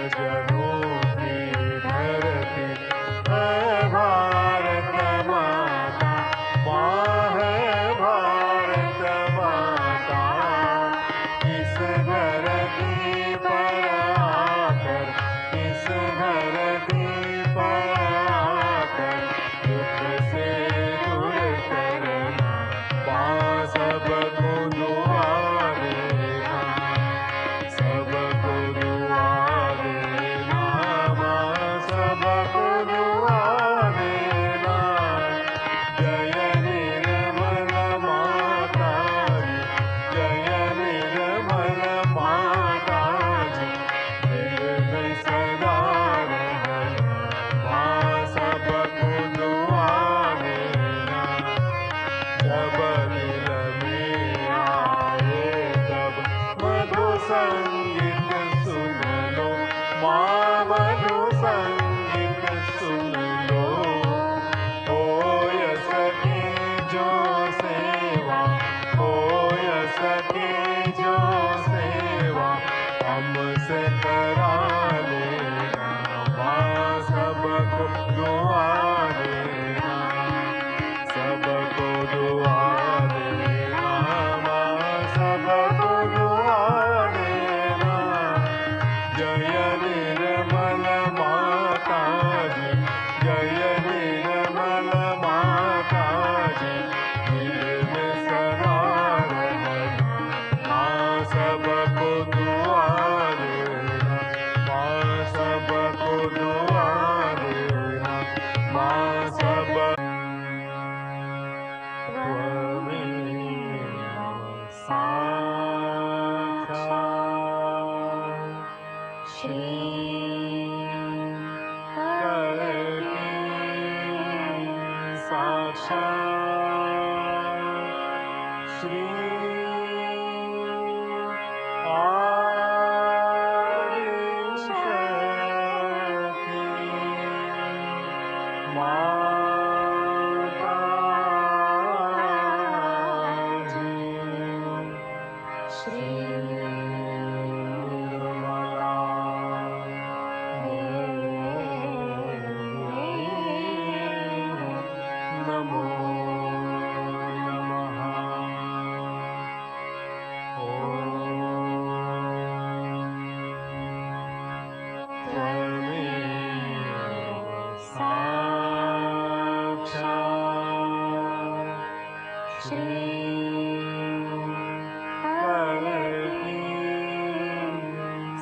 सज्जनों की धरती है भारत माता, माँ है भारत माता। इस धरती पर आकर, इस धरती पर आकर दुख से दूर करना, माँ सबको दुआ देना, सबको दुआ देना, माँ सबको दुआ देना। जय निर्मल माता जी, जय निर्मल माता जी, दिल में सदा रहना, माँ सबको दुआ देना। जब दिल में आए तब मधु संगीत सुन लो, माँ मधु संगीत सुन लो। होय सके जो सेवा, होय सके जो सेवा हमसे करा लेना, माँ सबको दुआ देना, सबको दुआ देना, माँ सबको दुआ देना। जय निर्मल माता जी, जय निर्मल माता जी, दिल में सदा रहना, माँ सबको दुआ देना, माँ सबको दुआ देना, माँ सब त्वमेव साक्षात् श्री करके साक्षात् श्री आदिशक्ति माता जी, श्री निर्मला देवी नमो नमः। त्वमेव साक्षात् श्री करके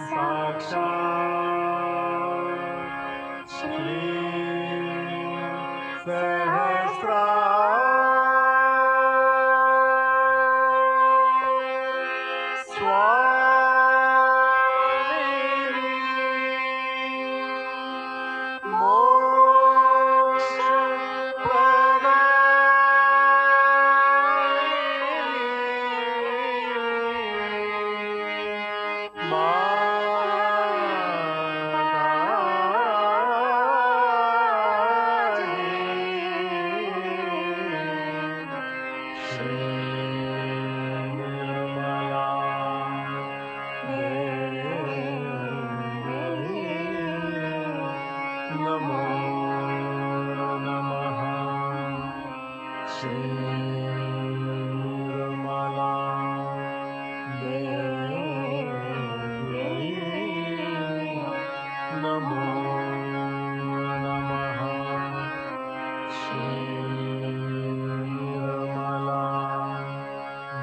साक्षात् श्री स्वामिनी मोक्ष प्रदायिनी माताजी, श्री निर्मला देवी नमो नमः। श्री निर्मला देवी नमो नमः। श्री निर्मला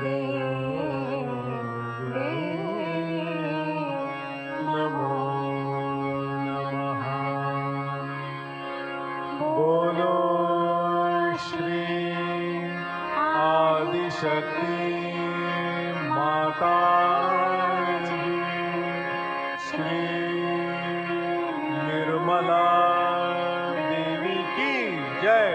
देवी नमो नमः। बोलो श्री आदिशक्ति माता जी, श्री निर्मला देवी की जय।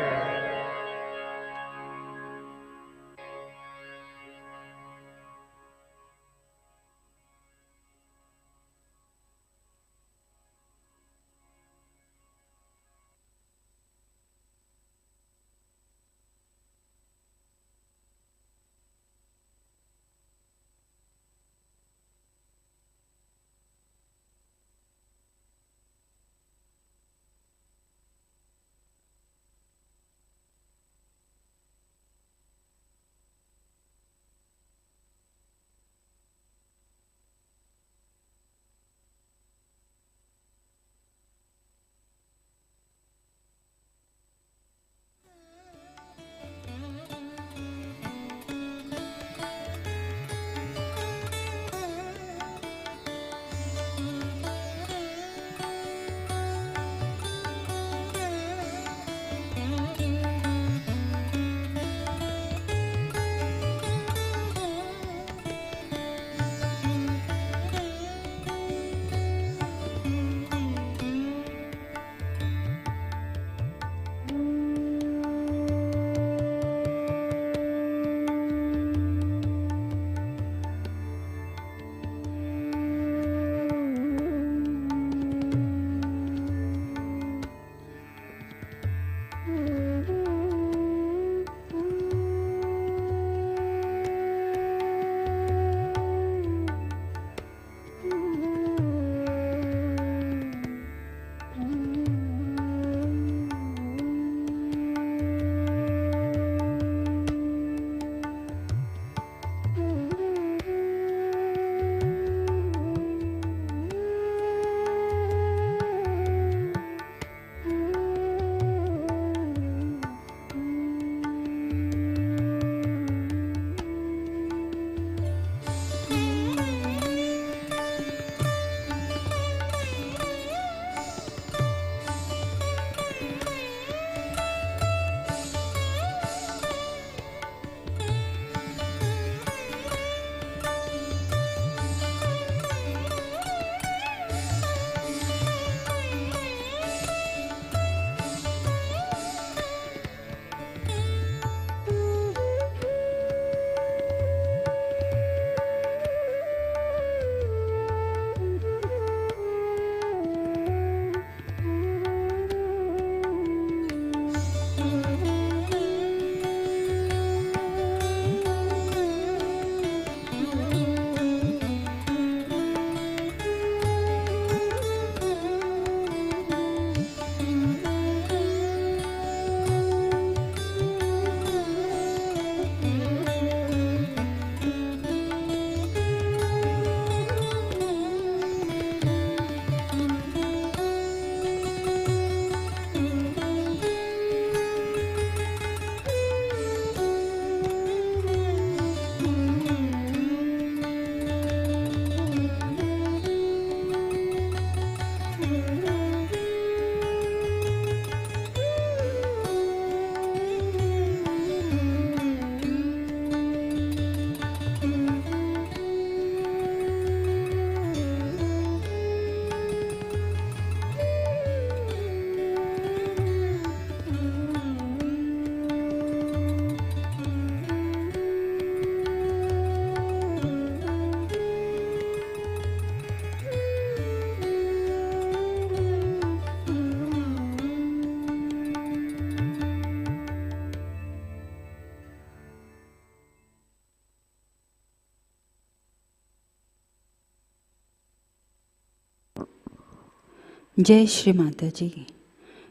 जय श्री माता जी।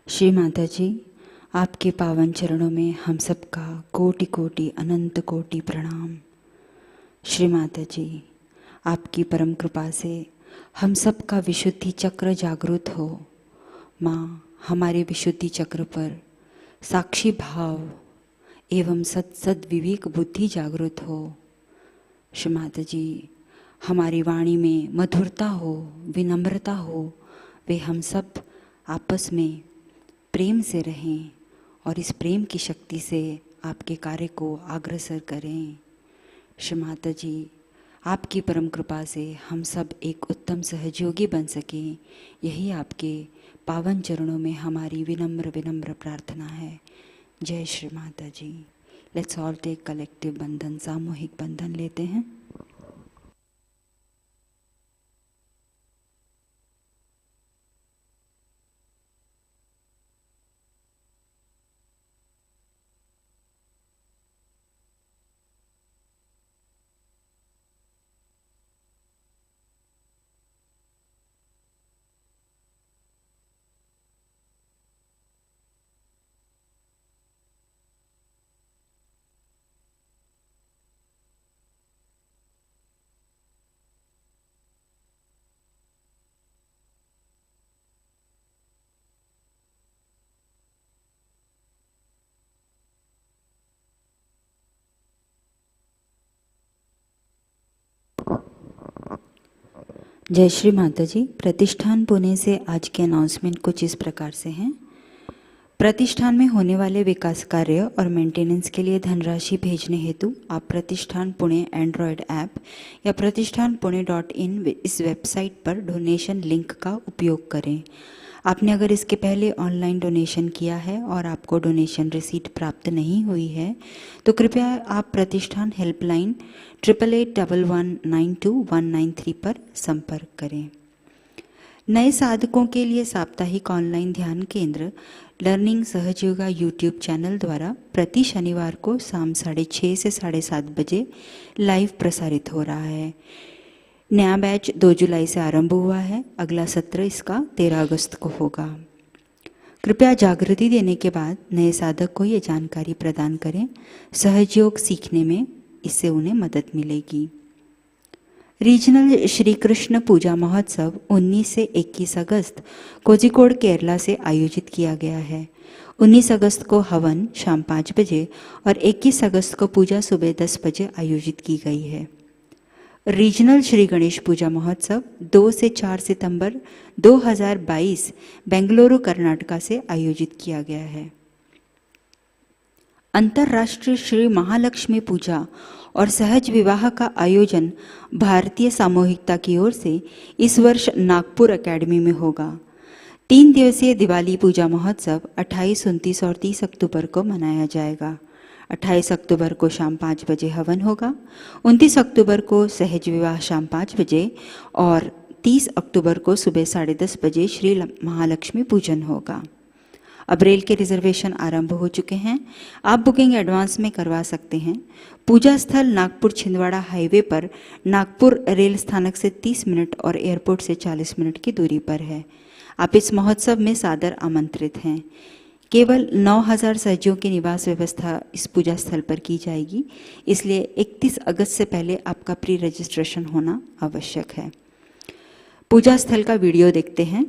श्री माता जी, आपके पावन चरणों में हम सबका कोटि कोटि अनंत कोटि प्रणाम। श्री माता जी, आपकी परम कृपा से हम सबका विशुद्धि चक्र जागृत हो। माँ, हमारे विशुद्धि चक्र पर साक्षी भाव एवं सद विवेक बुद्धि जागृत हो। श्री माता जी, हमारी वाणी में मधुरता हो, विनम्रता हो, वे हम सब आपस में प्रेम से रहें और इस प्रेम की शक्ति से आपके कार्य को अग्रसर करें। श्री माता जी, आपकी परम कृपा से हम सब एक उत्तम सहयोगी बन सकें, यही आपके पावन चरणों में हमारी विनम्र विनम्र प्रार्थना है। जय श्री माता जी। लेट्स ऑल टेक कलेक्टिव बंधन, सामूहिक बंधन लेते हैं। जय श्री माता जी। प्रतिष्ठान पुणे से आज के अनाउंसमेंट कुछ इस प्रकार से हैं। प्रतिष्ठान में होने वाले विकास कार्य और मेंटेनेंस के लिए धनराशि भेजने हेतु आप प्रतिष्ठान पुणे एंड्रॉयड ऐप या pratishthanpune.in इस वेबसाइट पर डोनेशन लिंक का उपयोग करें। आपने अगर इसके पहले ऑनलाइन डोनेशन किया है और आपको डोनेशन रिसीट प्राप्त नहीं हुई है तो कृपया आप प्रतिष्ठान हेल्पलाइन 8881192193 पर संपर्क करें। नए साधकों के लिए साप्ताहिक ऑनलाइन ध्यान केंद्र लर्निंग सहजयोगा यूट्यूब चैनल द्वारा प्रति शनिवार को शाम 6:30 से 7:30 बजे लाइव प्रसारित हो रहा है। नया बैच 2 जुलाई से आरंभ हुआ है। अगला सत्र इसका 13 अगस्त को होगा। कृपया जागृति देने के बाद नए साधक को ये जानकारी प्रदान करें। सहजयोग सीखने में इससे उन्हें मदद मिलेगी। रीजनल श्री कृष्ण पूजा महोत्सव 19 से 21 अगस्त कोझिकोड केरला से आयोजित किया गया है। 19 अगस्त को हवन शाम 5 बजे और 21 अगस्त को पूजा सुबह 10 बजे आयोजित की गई है। रीजनल श्री गणेश पूजा महोत्सव 2 से 4 सितंबर 2022 बेंगलुरु कर्नाटका से आयोजित किया गया है। अंतर्राष्ट्रीय श्री महालक्ष्मी पूजा और सहज विवाह का आयोजन भारतीय सामूहिकता की ओर से इस वर्ष नागपुर एकेडमी में होगा। 3 दिवसीय दिवाली पूजा महोत्सव 28, 29 और 30 अक्टूबर को मनाया जाएगा। 28 अक्टूबर को शाम 5 बजे हवन होगा, 29 अक्टूबर को सहज विवाह शाम 5 बजे और 30 अक्टूबर को सुबह 10:30 बजे श्री महालक्ष्मी पूजन होगा। अब रेल के रिजर्वेशन आरंभ हो चुके हैं। आप बुकिंग एडवांस में करवा सकते हैं। पूजा स्थल नागपुर छिंदवाड़ा हाईवे पर नागपुर रेल स्थानक से 30 मिनट और एयरपोर्ट से 40 मिनट की दूरी पर है। आप इस महोत्सव में सादर आमंत्रित हैं। केवल 9,000 सहजियों की निवास व्यवस्था इस पूजा स्थल पर की जाएगी, इसलिए 31 अगस्त से पहले आपका प्री रजिस्ट्रेशन होना आवश्यक है। पूजा स्थल का वीडियो देखते हैं।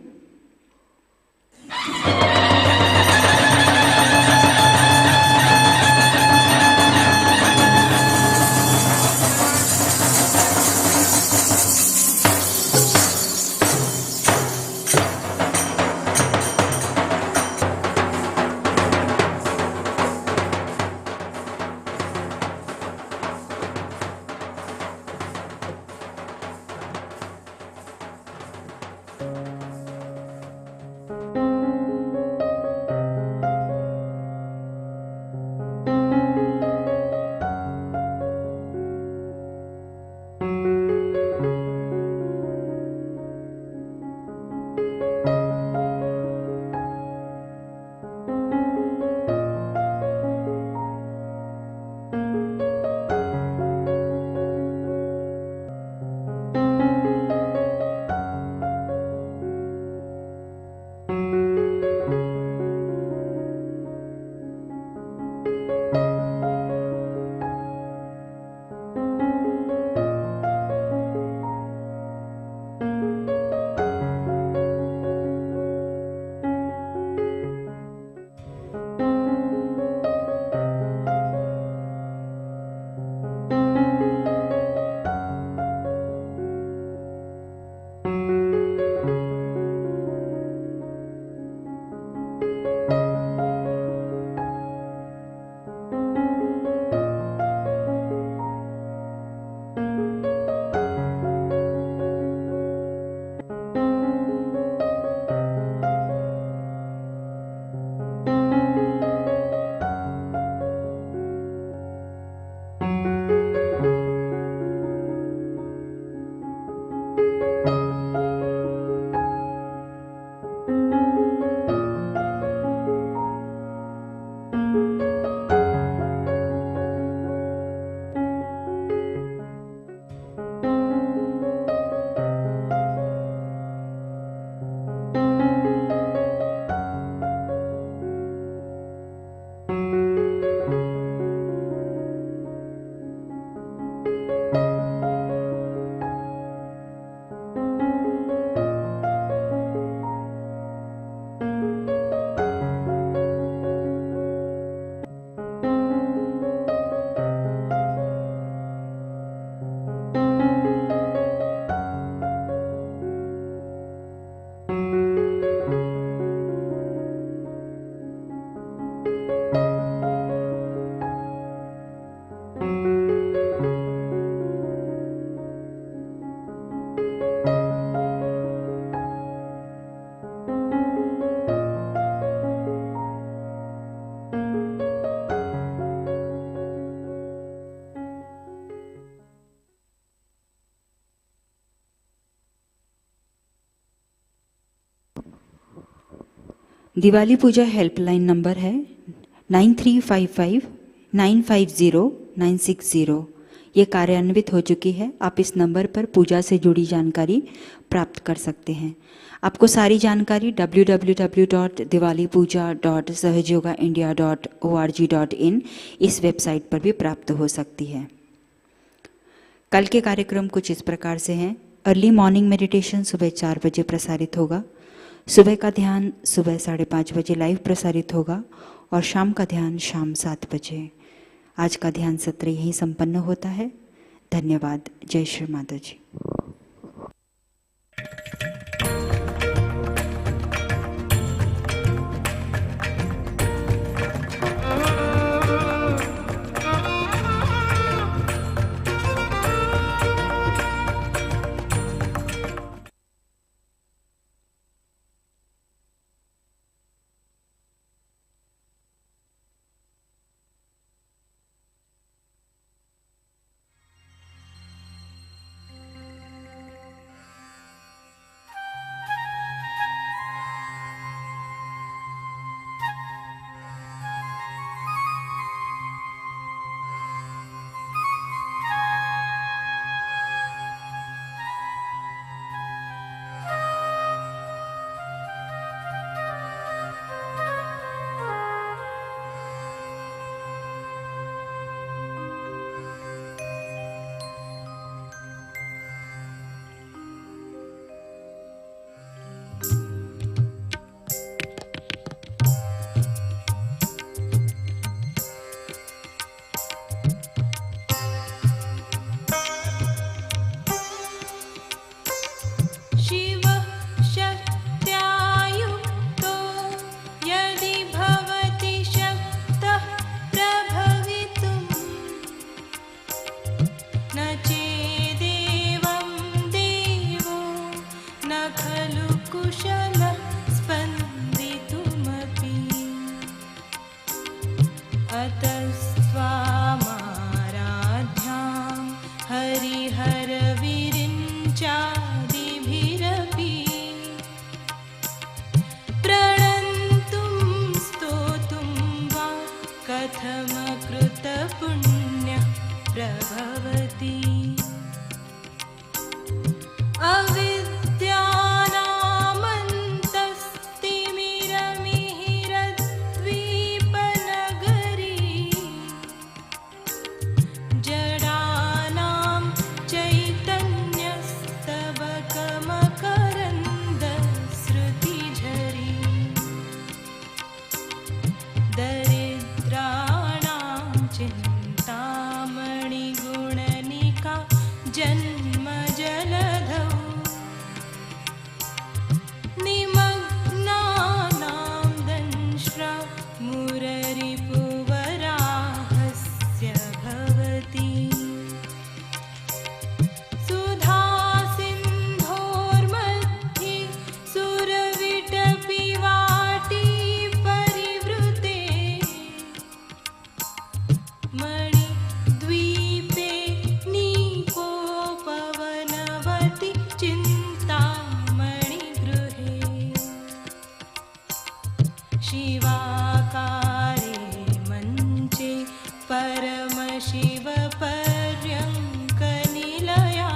दिवाली पूजा हेल्पलाइन नंबर है 9355950960। ये कार्यान्वित हो चुकी है। आप इस नंबर पर पूजा से जुड़ी जानकारी प्राप्त कर सकते हैं। आपको सारी जानकारी www.diwalipuja.sahajayogaindia.org.in इस वेबसाइट पर भी प्राप्त हो सकती है। कल के कार्यक्रम कुछ इस प्रकार से हैं। अर्ली मॉर्निंग मेडिटेशन सुबह 4 बजे प्रसारित होगा। सुबह का ध्यान सुबह 5:30 बजे लाइव प्रसारित होगा और शाम का ध्यान शाम 7 बजे। आज का ध्यान सत्र यहीं संपन्न होता है। धन्यवाद। जय श्री माताजी। शिवाकारे मञ्चे परमशिवपर्यङ्कनिलया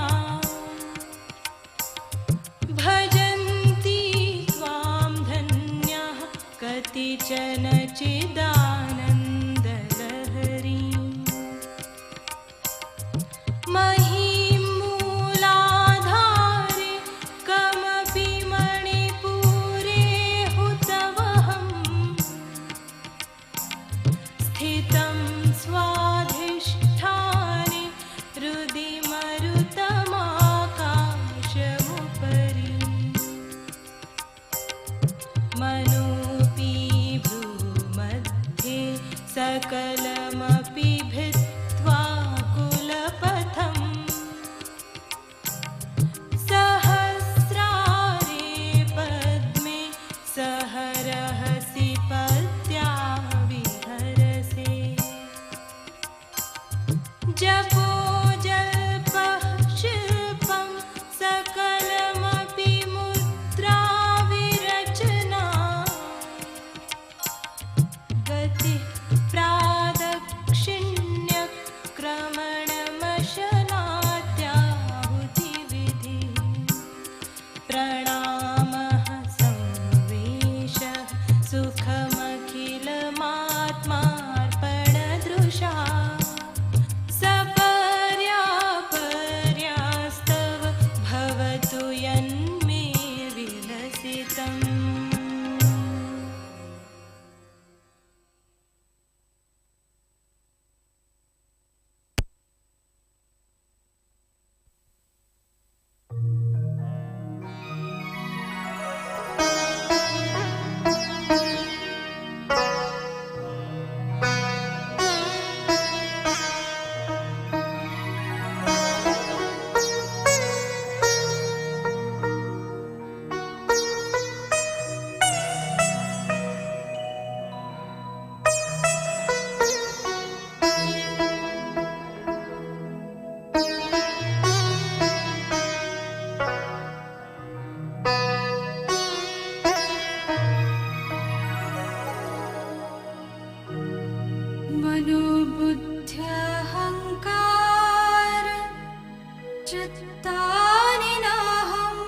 भजन्ति त्वां धन्याः कतिचन चिदानन्दलहरीं महीमूलाधारे कमपि मणिपुरे हुतवहं स्थितं स्वाधिष्ठाने हृदि मरुतमाकाशमुपरि मनोऽपि भ्रूमध्ये सकलमपि भित्त्वा कुलपथम् सहस्रारे पद्मे सहरहसि पत्या विहरसे जपो जल्पः शिल्पं सकलमपि मुद्रा विरचना गतिः प्रादक्षिण्यक्रमणमशनात्याहुतिविधिः प्रणामः संवेशः सुखमखिलमात्मार्पणदृशा सपर्यापर्यास्तव भवतु यन्मे विलसितम्। मनोबुद्ध्यहङ्कार चित्तानि नाहम्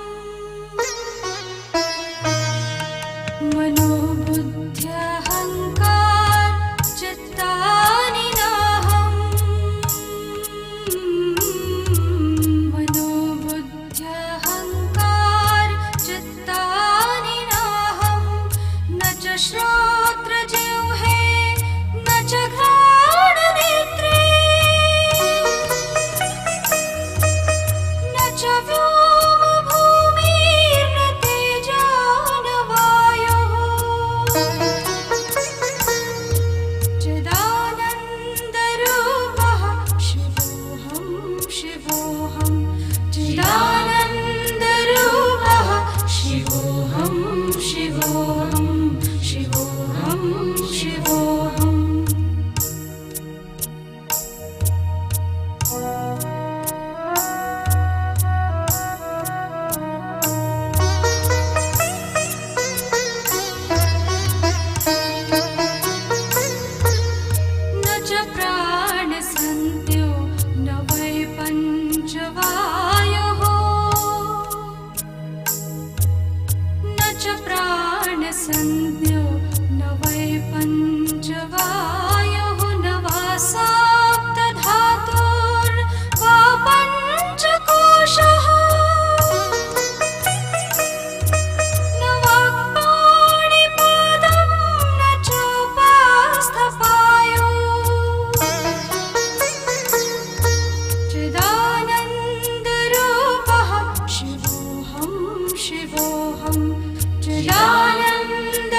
मनोबुद्ध्यहङ्कार चित्तानि नाहम् मनोबुद्ध्यहङ्कार चित्तानि नाहम् न च श्रोत्रजिह्वे न च घ्राणनेत्रे न च व्योमभूमिर्न तेजो न वायुः चिदानन्दरूपः शिवोऽहं शिवोऽहं चिदानन्दरूपः शिवोऽहं शिवोऽहं शिवोऽहं शिवोऽहम् न च प्राणसन्त्यो न वै पञ्चवायुः न च प्राणसन्त्यो न वै पञ्चवायुः न वा सप्तधातुर्वा पञ्चकोशः न वाक्पाणिपादं न चोपास्थपायु चिदानन्दरूपः शिवोऽहं शिवोऽहं चिदानन्द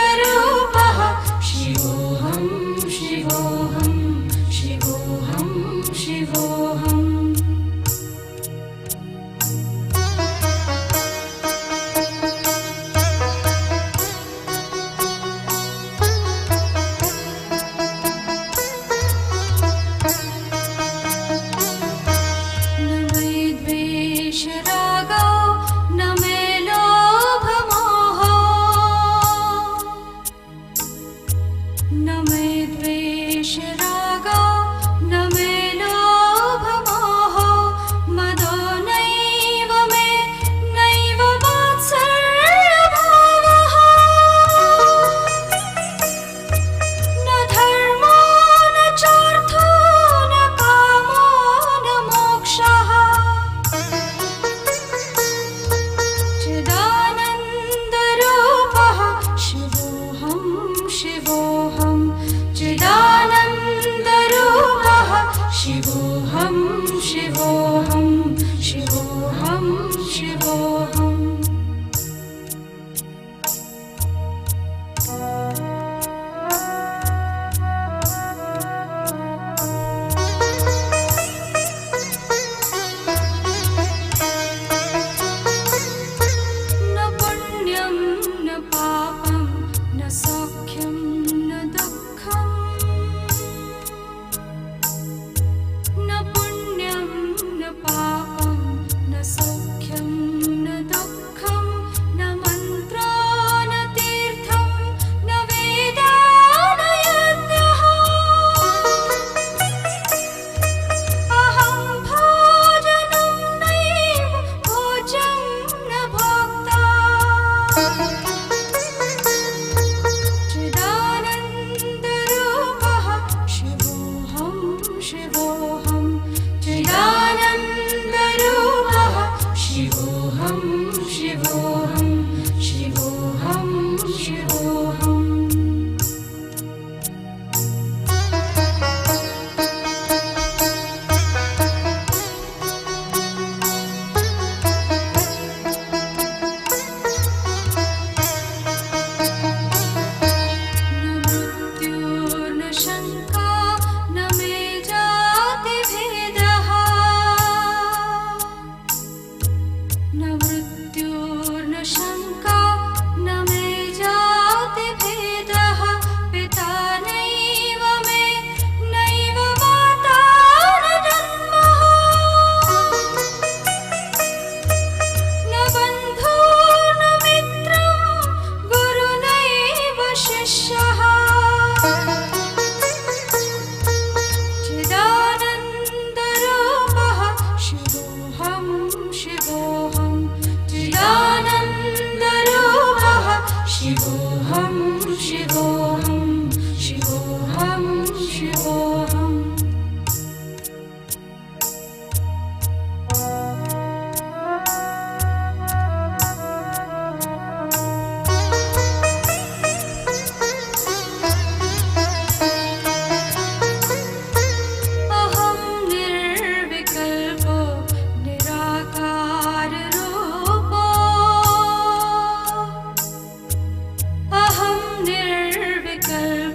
शिवोऽहं शिवोऽहं शिवोऽहं शिवोऽहम् अहं निर्विकल्पो निराकाररूपो अहं निर्विकल्पो